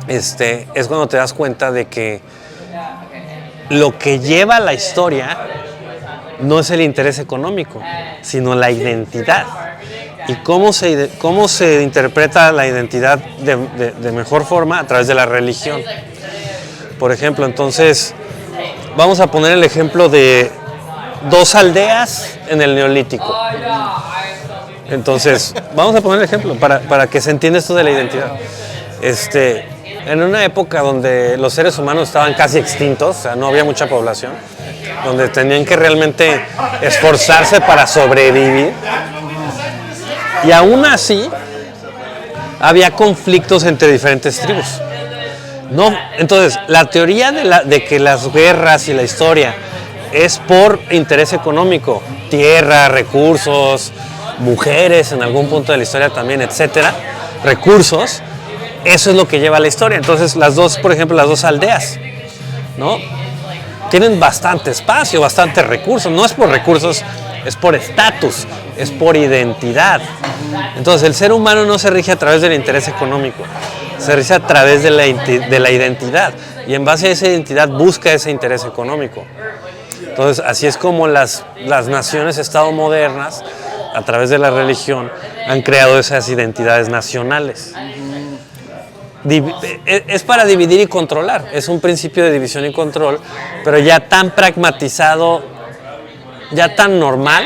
es cuando te das cuenta de que lo que lleva la historia no es el interés económico, sino la identidad. ¿Y cómo se interpreta la identidad de mejor forma? A través de la religión. Por ejemplo, entonces, vamos a poner el ejemplo de 2 aldeas en el Neolítico. Entonces, vamos a poner el ejemplo para que se entienda esto de la identidad. En una época donde los seres humanos estaban casi extintos, o sea, no había mucha población, donde tenían que realmente esforzarse para sobrevivir, y aún así había conflictos entre diferentes tribus. No, entonces, la teoría de que las guerras y la historia es por interés económico, tierra, recursos, mujeres en algún punto de la historia también, etcétera, recursos, eso es lo que lleva a la historia. Entonces las dos, por ejemplo, las dos aldeas, ¿no? Tienen bastante espacio, bastantes recursos. No es por recursos, es por estatus, es por identidad. Entonces el ser humano no se rige a través del interés económico, se rige a través de la identidad. Y en base a esa identidad busca ese interés económico. Entonces así es como las naciones-estado modernas, a través de la religión, han creado esas identidades nacionales. Es para dividir y controlar, es un principio de división y control, pero ya tan pragmatizado, ya tan normal,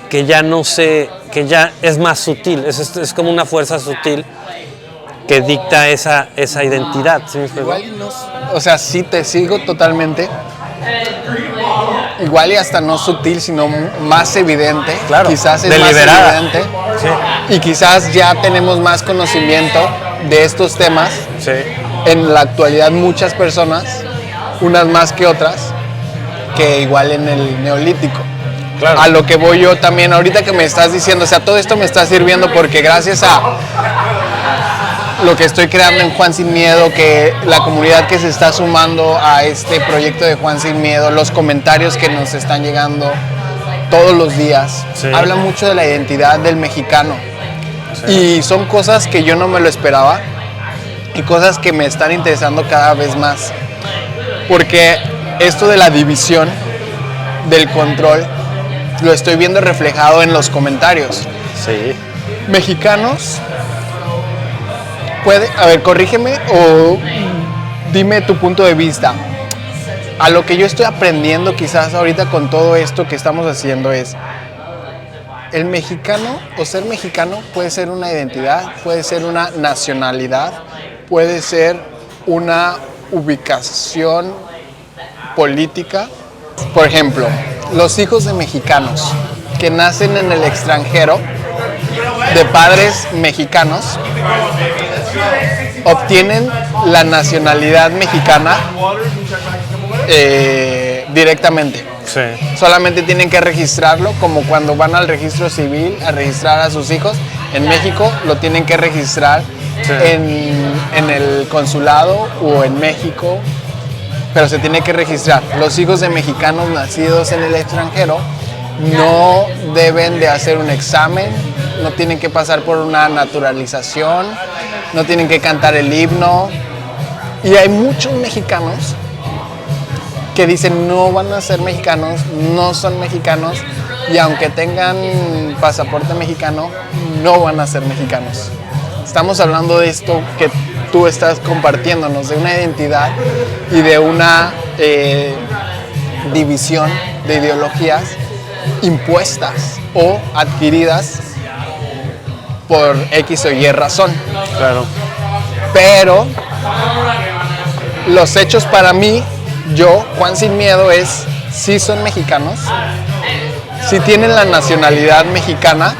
que ya no sé, que ya es más sutil, es como una fuerza sutil que dicta esa identidad. ¿Sí me explico? O sea, sí te sigo totalmente. Igual y hasta no sutil, sino más evidente. Claro, quizás es deliberada. más evidente. Sí. Y quizás ya tenemos más conocimiento de estos temas. Sí. En la actualidad muchas personas, unas más que otras, que igual en el neolítico. Claro. A lo que voy yo también, ahorita que me estás diciendo, o sea, todo esto me está sirviendo porque gracias a lo que estoy creando en Juan Sin Miedo, que la comunidad que se está sumando a este proyecto de Juan Sin Miedo, los comentarios que nos están llegando todos los días, sí, habla mucho de la identidad del mexicano. Sí. Y son cosas que yo no me lo esperaba y cosas que me están interesando cada vez más. Porque esto de la división, del control, lo estoy viendo reflejado en los comentarios. Sí. Mexicanos... a ver, corrígeme o dime tu punto de vista. A lo que yo estoy aprendiendo quizás ahorita con todo esto que estamos haciendo es, el mexicano o ser mexicano puede ser una identidad, puede ser una nacionalidad, puede ser una ubicación política. Por ejemplo, los hijos de mexicanos que nacen en el extranjero, de padres mexicanos, obtienen la nacionalidad mexicana directamente. Sí. Solamente tienen que registrarlo, como cuando van al registro civil a registrar a sus hijos. En México lo tienen que registrar, sí, en el consulado o en México, pero se tiene que registrar. Los hijos de mexicanos nacidos en el extranjero no deben de hacer un examen, no tienen que pasar por una naturalización, no tienen que cantar el himno. Y hay muchos mexicanos que dicen no van a ser mexicanos, no son mexicanos, y aunque tengan pasaporte mexicano, no van a ser mexicanos. Estamos hablando de esto que tú estás compartiéndonos, de una identidad y de una división de ideologías impuestas o adquiridas por X o Y razón. Claro. Pero los hechos para mí, yo, Juan Sin Miedo, es sí son mexicanos, sí tienen la nacionalidad mexicana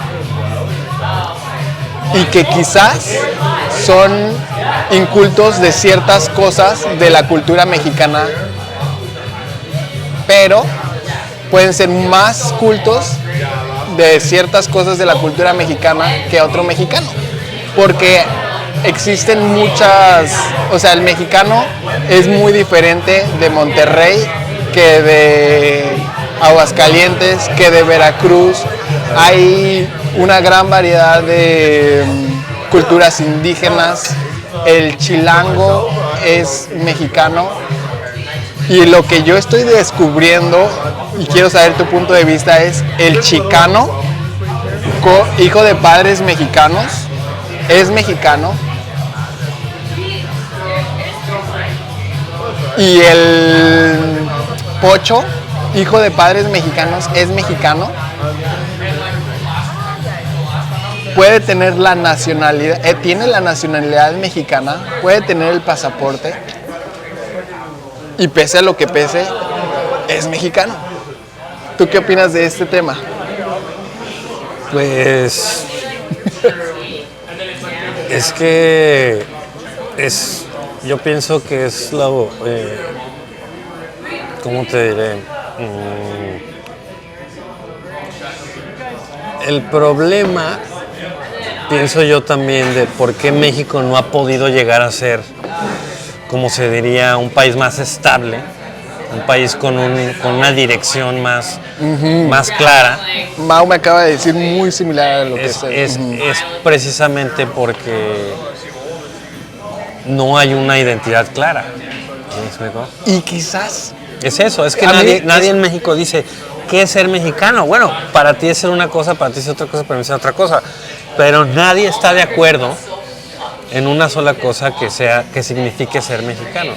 y que quizás son incultos de ciertas cosas de la cultura mexicana, pero pueden ser más cultos de ciertas cosas de la cultura mexicana que otro mexicano, porque existen muchas, o sea, el mexicano es muy diferente de Monterrey que de Aguascalientes, que de Veracruz. Hay una gran variedad de culturas indígenas. El chilango es mexicano. Y lo que yo estoy descubriendo, y quiero saber tu punto de vista, es el chicano, hijo de padres mexicanos, es mexicano. Y el pocho, hijo de padres mexicanos, es mexicano. Puede tener la nacionalidad, tiene la nacionalidad mexicana, puede tener el pasaporte. Y pese a lo que pese, es mexicano. ¿Tú qué opinas de este tema? Pues es que yo pienso que es ¿cómo te diré? El problema pienso yo también de por qué México no ha podido llegar a ser, como se diría, un país más estable, un país con una dirección más clara. Mau me acaba de decir muy similar a lo que Es precisamente porque no hay una identidad clara. ¿Me explico? Y quizás... Es eso, es que A mí nadie en México dice, ¿qué es ser mexicano? Bueno, para ti es ser una cosa, para ti es otra cosa, para mí es otra cosa. Pero nadie está de acuerdo en una sola cosa que signifique ser mexicano.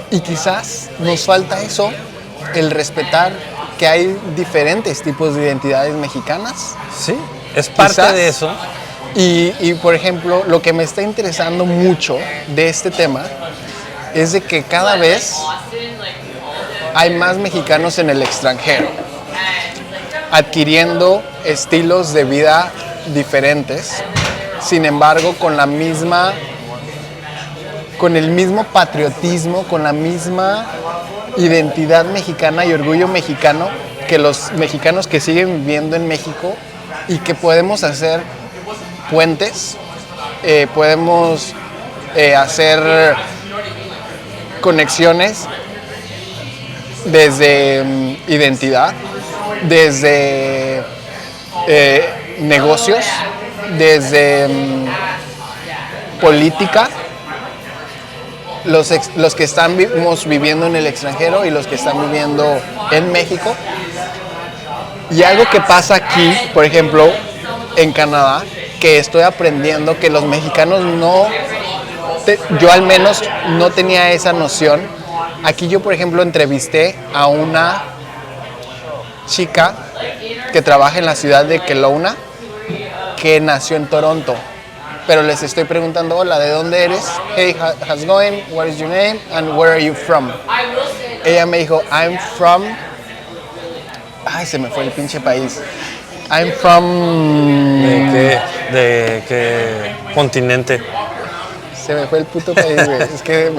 Y quizás nos falta eso, el respetar que hay diferentes tipos de identidades mexicanas. Sí, es parte Quizás. de eso. Y, por ejemplo, lo que me está interesando mucho de este tema es de que cada vez hay más mexicanos en el extranjero, adquiriendo estilos de vida diferentes, sin embargo, con el mismo patriotismo, con la misma identidad mexicana y orgullo mexicano que los mexicanos que siguen viviendo en México, y que podemos hacer puentes, podemos hacer conexiones desde identidad, desde negocios, desde política, los que estamos viviendo en el extranjero y los que están viviendo en México. Y algo que pasa aquí, por ejemplo, en Canadá, que estoy aprendiendo que los mexicanos yo al menos no tenía esa noción. Aquí yo, por ejemplo, entrevisté a una chica que trabaja en la ciudad de Kelowna, que nació en Toronto. Pero les estoy preguntando, hola, ¿de dónde eres? Hey, how's it going? What is your name? And where are you from? Ella me dijo, I'm from... Ay, se me fue el pinche país. I'm from... ¿De qué continente? Se me fue el puto país, güey. Es que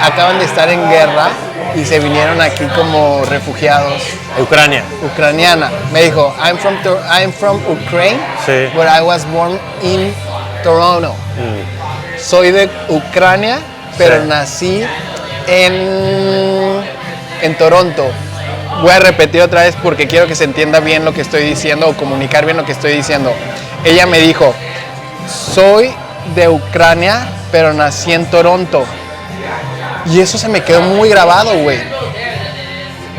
acaban de estar en guerra y se vinieron aquí como refugiados. Ucrania. Ucraniana. Me dijo, I'm from Ukraine, Sí. but I was born in Toronto. Soy de Ucrania, pero Sí. nací en Toronto. Voy a repetir otra vez porque quiero que se entienda bien lo que estoy diciendo o comunicar bien lo que estoy diciendo. Ella me dijo, soy de Ucrania, pero nací en Toronto. Y eso se me quedó muy grabado, güey.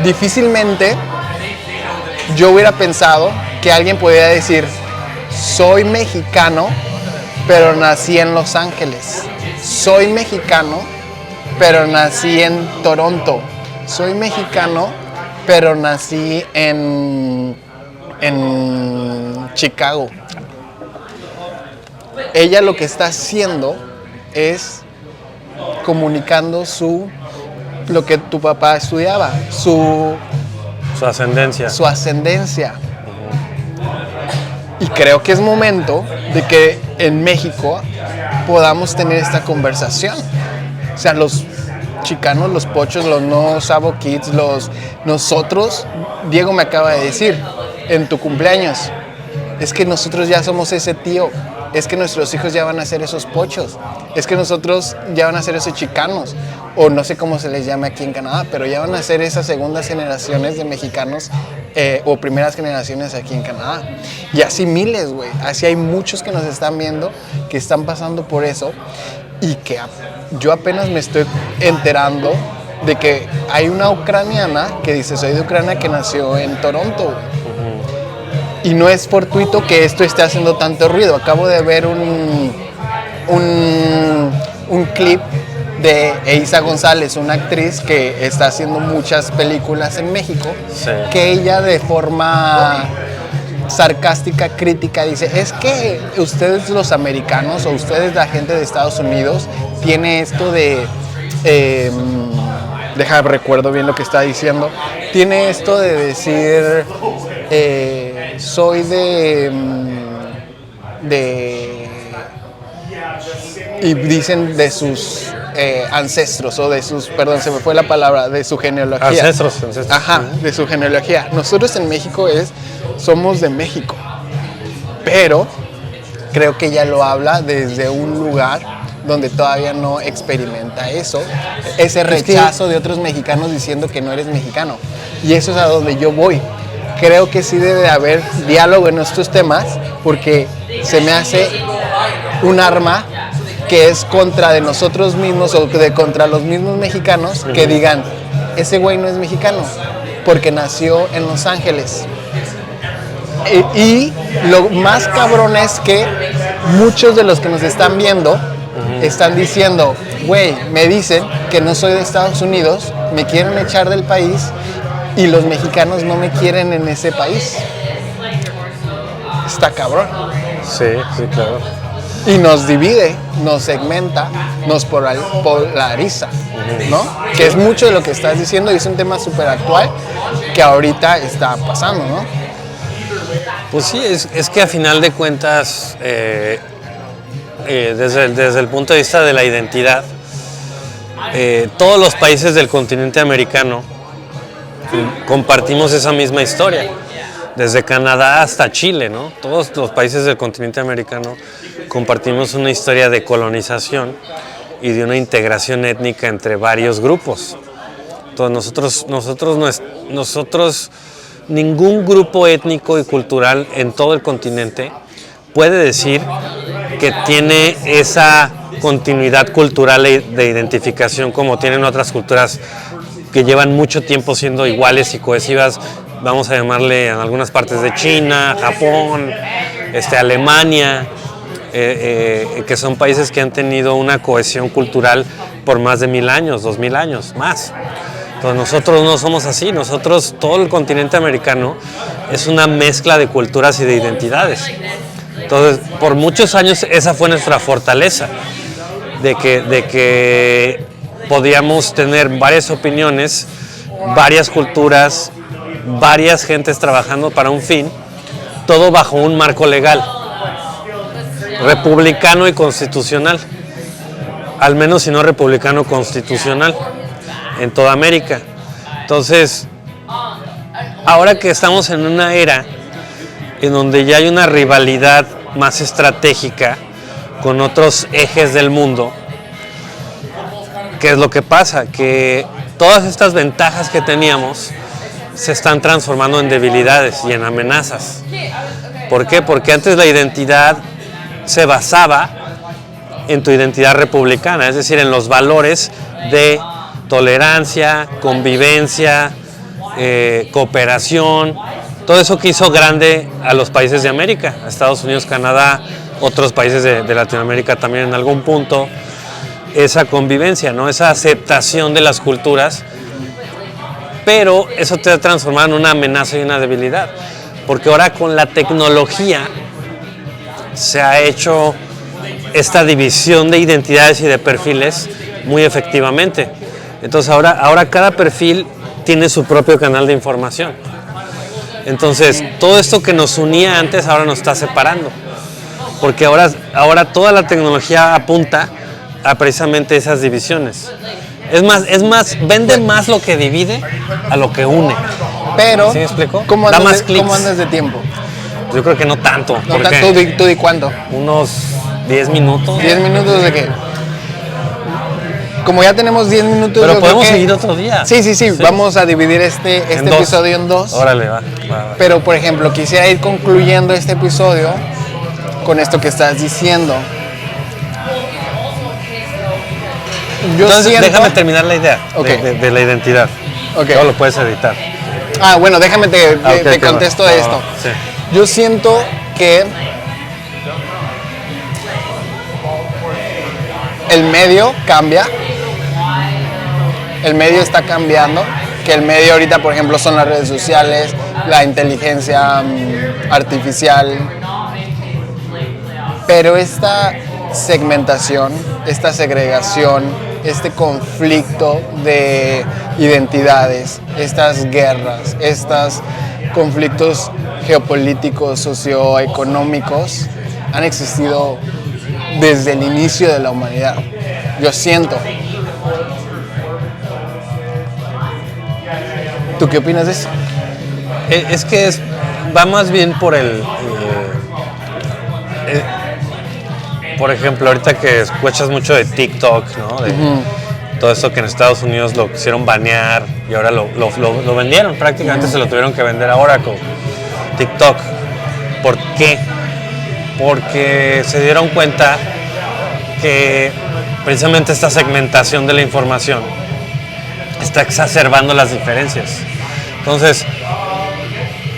Difícilmente yo hubiera pensado que alguien pudiera decir, soy mexicano, pero nací en Los Ángeles. Soy mexicano, pero nací en Toronto. Soy mexicano, pero nací en Chicago. Ella lo que está haciendo es comunicando lo que tu papá estudiaba, su ascendencia. Su ascendencia. Y creo que es momento de que en México podamos tener esta conversación. O sea, los chicanos, los pochos, los no sabo kids, nosotros, Diego me acaba de decir en tu cumpleaños, es que nosotros ya somos ese tío, es que nuestros hijos ya van a ser esos pochos, es que nosotros ya van a ser esos chicanos, o no sé cómo se les llame aquí en Canadá, pero ya van a ser esas segundas generaciones de mexicanos o primeras generaciones aquí en Canadá. Y así miles, güey, así hay muchos que nos están viendo, que están pasando por eso, y que yo apenas me estoy enterando de que hay una ucraniana que dice, soy de Ucrania, que nació en Toronto. Y no es fortuito que esto esté haciendo tanto ruido. Acabo de ver un clip de Eiza González, una actriz que está haciendo muchas películas en México, Sí. que ella de forma sarcástica, crítica, dice, es que ustedes los americanos o ustedes la gente de Estados Unidos tiene esto de, recuerdo bien lo que está diciendo, tiene esto de decir, soy y dicen de sus ancestros o de sus, perdón, se me fue la palabra, de su genealogía. Ancestros. Ajá, de su genealogía. Nosotros en México somos de México, pero creo que ella lo habla desde un lugar donde todavía no experimenta eso, ese rechazo de otros mexicanos diciendo que no eres mexicano. Y eso es a donde yo voy. Creo que sí debe de haber diálogo en estos temas, porque se me hace un arma que es contra de nosotros mismos o contra los mismos mexicanos que digan, ese güey no es mexicano porque nació en Los Ángeles. Y lo más cabrón es que muchos de los que nos están viendo están diciendo, güey, me dicen que no soy de Estados Unidos, me quieren echar del país y los mexicanos no me quieren en ese país. Está cabrón. Sí, sí, claro. Y nos divide, nos segmenta, nos polariza, ¿no? Que es mucho de lo que estás diciendo y es un tema súper actual que ahorita está pasando, ¿no? Pues sí, es que a final de cuentas, desde el punto de vista de la identidad, todos los países del continente americano compartimos esa misma historia. Desde Canadá hasta Chile, ¿no? Todos los países del continente americano compartimos una historia de colonización y de una integración étnica entre varios grupos. Entonces nosotros, ningún grupo étnico y cultural en todo el continente puede decir que tiene esa continuidad cultural de identificación como tienen otras culturas que llevan mucho tiempo siendo iguales y cohesivas. Vamos a llamarle en algunas partes de China, Japón, Alemania, que son países que han tenido una cohesión cultural por más de 1000 años, 2000 años, más. Entonces nosotros no somos así, todo el continente americano es una mezcla de culturas y de identidades. Entonces, por muchos años esa fue nuestra fortaleza, de que podíamos tener varias opiniones, varias culturas, varias gentes trabajando para un fin, todo bajo un marco legal, republicano y constitucional, al menos si no republicano constitucional, en toda América. Entonces, ahora que estamos en una era en donde ya hay una rivalidad más estratégica con otros ejes del mundo, ¿qué es lo que pasa? Que todas estas ventajas que teníamos se están transformando en debilidades y en amenazas. ¿Por qué? Porque antes la identidad se basaba en tu identidad republicana, es decir, en los valores de tolerancia, convivencia, cooperación, todo eso que hizo grande a los países de América, a Estados Unidos, Canadá, otros países de Latinoamérica también en algún punto, esa convivencia, ¿no? Esa aceptación de las culturas. Pero eso te ha transformado en una amenaza y una debilidad, porque ahora con la tecnología se ha hecho esta división de identidades y de perfiles muy efectivamente. Entonces ahora cada perfil tiene su propio canal de información. Entonces todo esto que nos unía antes ahora nos está separando, porque ahora toda la tecnología apunta a precisamente esas divisiones. Es más, vende más lo que divide a lo que une. Pero, ¿sí me explico? ¿cómo Da andas, más clics. ¿cómo andas de tiempo? Yo creo que no tanto. No, ¿Tú di cuánto? Unos 10 minutos. 10 minutos de qué. Como ya tenemos 10 minutos. Pero podemos que... seguir otro día. Sí. Vamos a dividir este episodio en dos. Órale, va. Pero, por ejemplo, quisiera ir concluyendo este episodio con esto que estás diciendo. Entonces, déjame terminar la idea de la identidad. Okay. Todo lo puedes editar. Bueno, déjame te contesto esto. Sí. Yo siento que el medio cambia. El medio está cambiando. Que el medio ahorita, por ejemplo, son las redes sociales, la inteligencia artificial. Pero esta segmentación, esta segregación, este conflicto de identidades, estas guerras, estos conflictos geopolíticos, socioeconómicos, han existido desde el inicio de la humanidad. Yo siento. ¿Tú qué opinas de eso? Es que va más bien por por ejemplo, ahorita que escuchas mucho de TikTok, ¿no? De todo esto que en Estados Unidos lo quisieron banear y ahora lo vendieron, prácticamente se lo tuvieron que vender ahora con TikTok. ¿Por qué? Porque se dieron cuenta que precisamente esta segmentación de la información está exacerbando las diferencias. Entonces,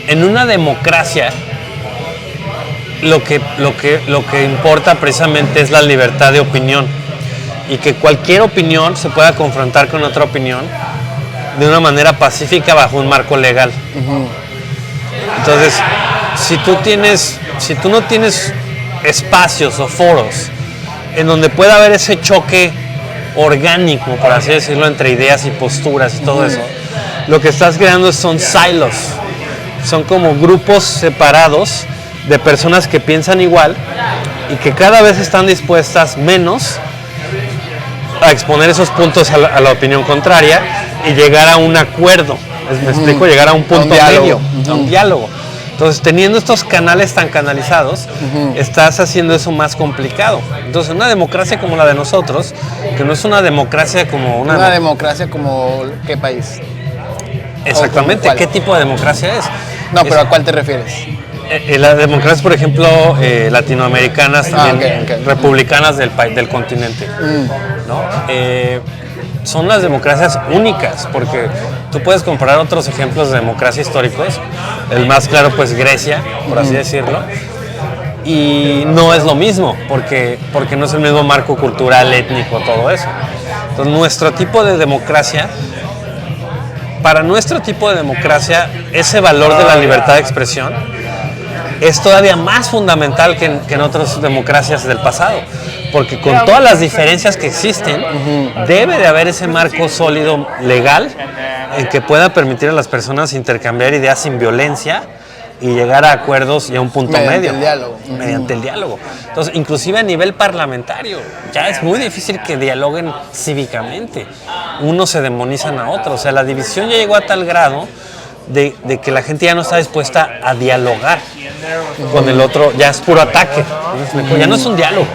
en una democracia, lo que importa precisamente es la libertad de opinión y que cualquier opinión se pueda confrontar con otra opinión de una manera pacífica bajo un marco legal. Entonces, si tú no tienes espacios o foros en donde pueda haber ese choque orgánico, por así decirlo, entre ideas y posturas y todo eso, lo que estás creando son silos, son como grupos separados de personas que piensan igual y que cada vez están dispuestas menos a exponer esos puntos a la opinión contraria y llegar a un acuerdo, me explico, llegar a un punto medio, a un diálogo. Entonces, teniendo estos canales tan canalizados, estás haciendo eso más complicado. Entonces, una democracia como la de nosotros, que no es una democracia como una democracia como ¿qué país? Exactamente, ¿qué tipo de democracia es? No, pero ¿a cuál te refieres? Las democracias, por ejemplo, latinoamericanas, también republicanas del continente, ¿no? Son las democracias únicas, porque tú puedes comparar otros ejemplos de democracia históricos, el más claro pues Grecia, por así decirlo, y no es lo mismo, porque no es el mismo marco cultural, étnico, todo eso. Entonces nuestro tipo de democracia, para nuestro tipo de democracia, ese valor de la libertad de expresión es todavía más fundamental que en otras democracias del pasado, porque con todas las diferencias que existen, debe de haber ese marco sólido legal en que pueda permitir a las personas intercambiar ideas sin violencia y llegar a acuerdos y a un punto medio. Mediante el diálogo. Entonces, inclusive a nivel parlamentario, ya es muy difícil que dialoguen cívicamente. Unos se demonizan a otros. O sea, la división ya llegó a tal grado de que la gente ya no está dispuesta a dialogar con el otro, ya es puro ataque. Ya no es un diálogo,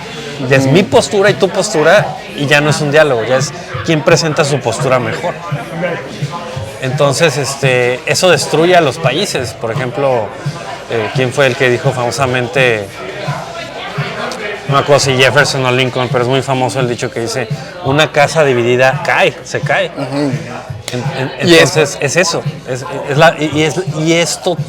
ya es mi postura y tu postura, y ya no es un diálogo, ya es quien presenta su postura mejor. Entonces, eso destruye a los países. Por ejemplo, ¿quién fue el que dijo famosamente? No me acuerdo si Jefferson o Lincoln, pero es muy famoso el dicho que dice: una casa dividida se cae. Entonces es eso,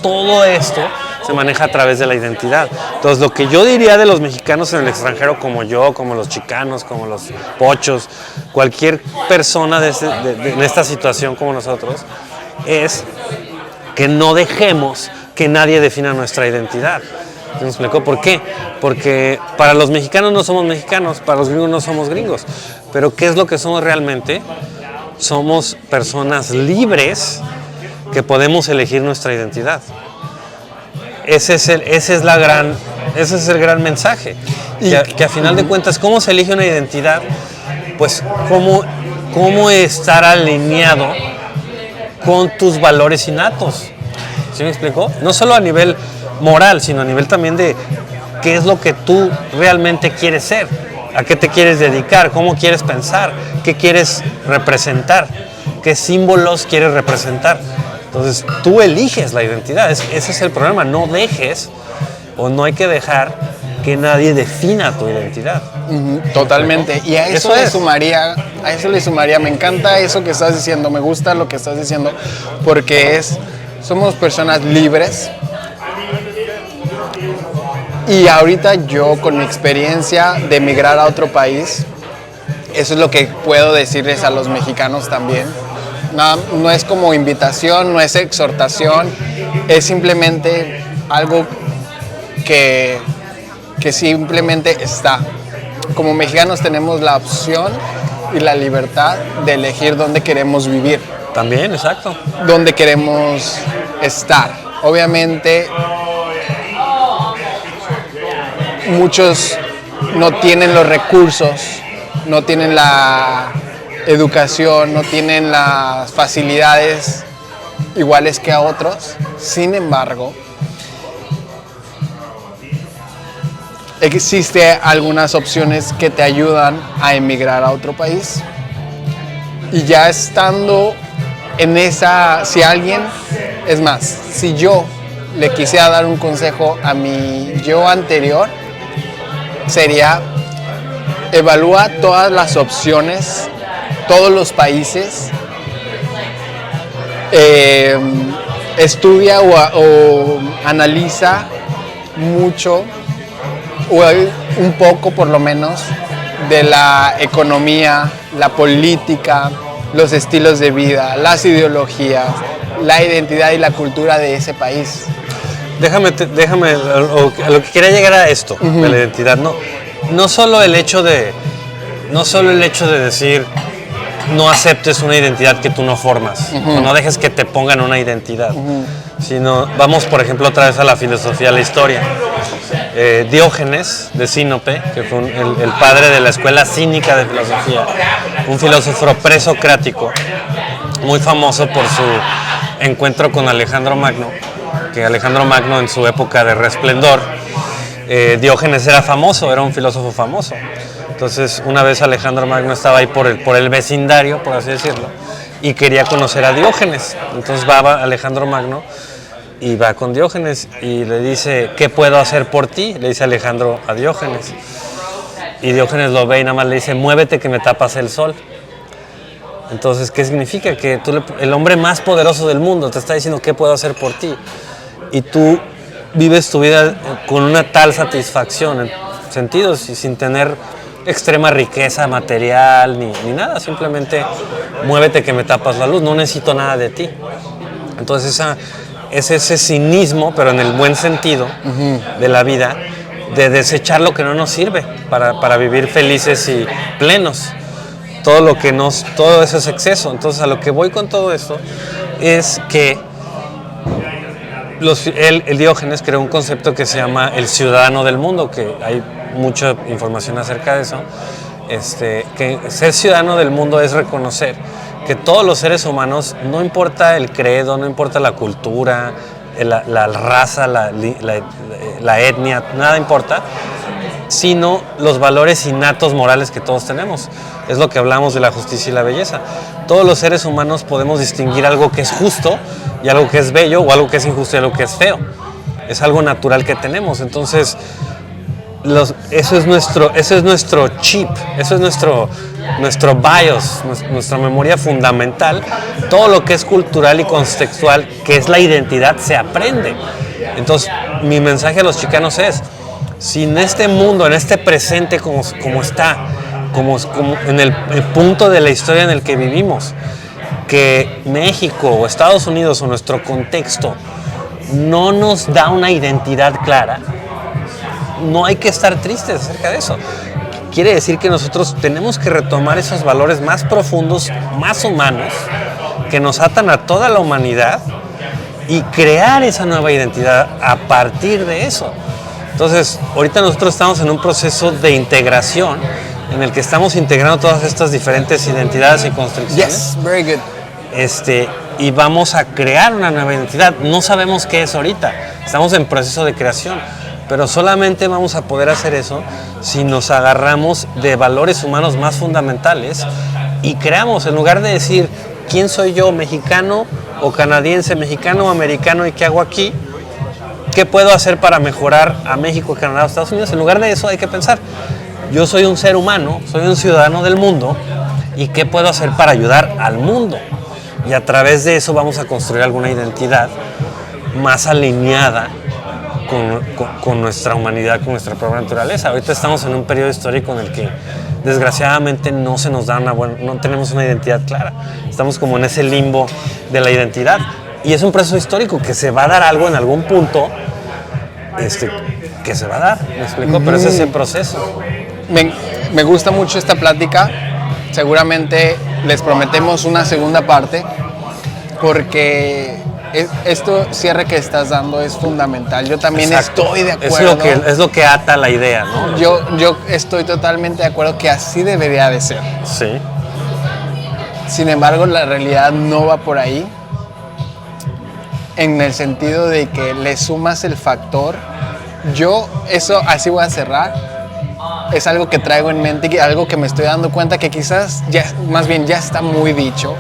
todo esto se maneja a través de la identidad. Entonces lo que yo diría de los mexicanos en el extranjero, como yo, como los chicanos, como los pochos, cualquier persona en esta situación como nosotros, es que no dejemos que nadie defina nuestra identidad. ¿Me explico por qué? Porque para los mexicanos no somos mexicanos, para los gringos no somos gringos, pero ¿qué es lo que somos realmente? Somos personas libres que podemos elegir nuestra identidad. Ese es el gran mensaje. Que a final de cuentas, ¿cómo se elige una identidad? Pues cómo estar alineado con tus valores innatos. ¿Sí me explico? No solo a nivel moral, sino a nivel también de qué es lo que tú realmente quieres ser. ¿A qué te quieres dedicar? ¿Cómo quieres pensar? ¿Qué quieres representar? ¿Qué símbolos quieres representar? Entonces, tú eliges la identidad. Ese es el problema. No dejes o no hay que dejar que nadie defina tu identidad. Totalmente. Y a eso le sumaría, me encanta eso que estás diciendo, me gusta lo que estás diciendo, porque somos personas libres. Y ahorita yo, con mi experiencia de emigrar a otro país, eso es lo que puedo decirles a los mexicanos también. No es como invitación, no es exhortación, es simplemente algo que simplemente está. Como mexicanos tenemos la opción y la libertad de elegir dónde queremos vivir. También, exacto. Dónde queremos estar. Obviamente, muchos no tienen los recursos, no tienen la educación, no tienen las facilidades iguales que a otros. Sin embargo, existe algunas opciones que te ayudan a emigrar a otro país. Y ya estando en esa, si alguien, es más, si yo le quisiera dar un consejo a mi yo anterior, sería: evalúa todas las opciones, todos los países, estudia o analiza mucho, o un poco por lo menos, de la economía, la política, los estilos de vida, las ideologías, la identidad y la cultura de ese país. Déjame a lo que quería llegar a esto, de la identidad. No solo el hecho de decir no aceptes una identidad que tú no formas, o no dejes que te pongan una identidad, sino vamos, por ejemplo, otra vez a la filosofía, a la historia. Diógenes de Sinope, que fue el padre de la escuela cínica de filosofía, un filósofo presocrático, muy famoso por su encuentro con Alejandro Magno, que Alejandro Magno en su época de resplendor, Diógenes era famoso, era un filósofo famoso. Entonces una vez Alejandro Magno estaba ahí por el vecindario, por así decirlo, y quería conocer a Diógenes. Entonces va Alejandro Magno y va con Diógenes y le dice: ¿qué puedo hacer por ti? Le dice Alejandro a Diógenes. Y Diógenes lo ve y nada más le dice: muévete que me tapas el sol. Entonces, ¿qué significa? Que el hombre más poderoso del mundo te está diciendo: ¿qué puedo hacer por ti? Y tú vives tu vida con una tal satisfacción en sentidos y sin tener extrema riqueza material ni nada. Simplemente muévete que me tapas la luz, no necesito nada de ti. Entonces es ese cinismo, pero en el buen sentido de la vida, de desechar lo que no nos sirve para vivir felices y plenos. Todo eso es exceso. Entonces, a lo que voy con todo esto es que el Diógenes creó un concepto que se llama el ciudadano del mundo, que hay mucha información acerca de eso. Que ser ciudadano del mundo es reconocer que todos los seres humanos, no importa el credo, no importa la cultura, la raza, la etnia, nada importa, sino los valores innatos morales que todos tenemos. Es lo que hablamos de la justicia y la belleza. Todos los seres humanos podemos distinguir algo que es justo y algo que es bello, o algo que es injusto y algo que es feo. Es algo natural que tenemos. Entonces, eso es nuestro chip, eso es nuestro BIOS, nuestra memoria fundamental. Todo lo que es cultural y contextual, que es la identidad, se aprende. Entonces, mi mensaje a los chicanos es: si en este mundo, en este presente como está, como en el punto de la historia en el que vivimos, que México o Estados Unidos o nuestro contexto no nos da una identidad clara, no hay que estar tristes acerca de eso. Quiere decir que nosotros tenemos que retomar esos valores más profundos, más humanos, que nos atan a toda la humanidad, y crear esa nueva identidad a partir de eso. Entonces, ahorita nosotros estamos en un proceso de integración en el que estamos integrando todas estas diferentes identidades y construcciones. Yes, very good. Y vamos a crear una nueva identidad. No sabemos qué es ahorita. Estamos en proceso de creación. Pero solamente vamos a poder hacer eso si nos agarramos de valores humanos más fundamentales y creamos, en lugar de decir ¿quién soy yo? ¿Mexicano o canadiense? ¿Mexicano o americano? ¿Y qué hago aquí? ¿Qué puedo hacer para mejorar a México, Canadá o Estados Unidos? En lugar de eso hay que pensar: yo soy un ser humano, soy un ciudadano del mundo, ¿y qué puedo hacer para ayudar al mundo? Y a través de eso vamos a construir alguna identidad más alineada con nuestra humanidad, con nuestra propia naturaleza. Ahorita estamos en un periodo histórico en el que desgraciadamente no se nos da no tenemos una identidad clara. Estamos como en ese limbo de la identidad. Y es un proceso histórico que se va a dar algo en algún punto, que se va a dar, ¿me explico? Pero es ese proceso. Me gusta mucho esta plática. Seguramente les prometemos una segunda parte, porque esto cierre que estás dando es fundamental. Yo también estoy de acuerdo. Es lo que ata la idea, ¿no? Yo estoy totalmente de acuerdo que así debería de ser. Sí. Sin embargo, la realidad no va por ahí, en el sentido de que le sumas el factor Yo eso así voy a cerrar. Es algo que traigo en mente y algo que me estoy dando cuenta que quizás ya, más bien ya está muy dicho.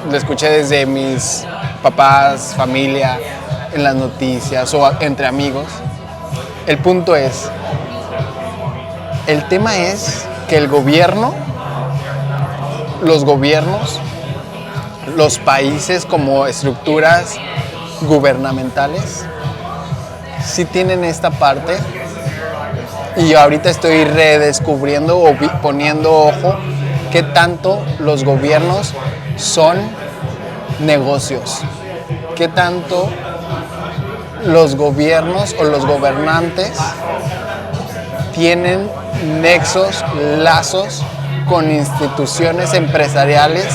Lo escuché desde mis papás, familia, en las noticias o entre amigos. El punto es, el tema es que el gobierno, los gobiernos, los países como estructuras gubernamentales, sí tienen esta parte. Y ahorita estoy redescubriendo o poniendo ojo qué tanto los gobiernos son negocios, qué tanto los gobiernos o los gobernantes tienen nexos, lazos con instituciones empresariales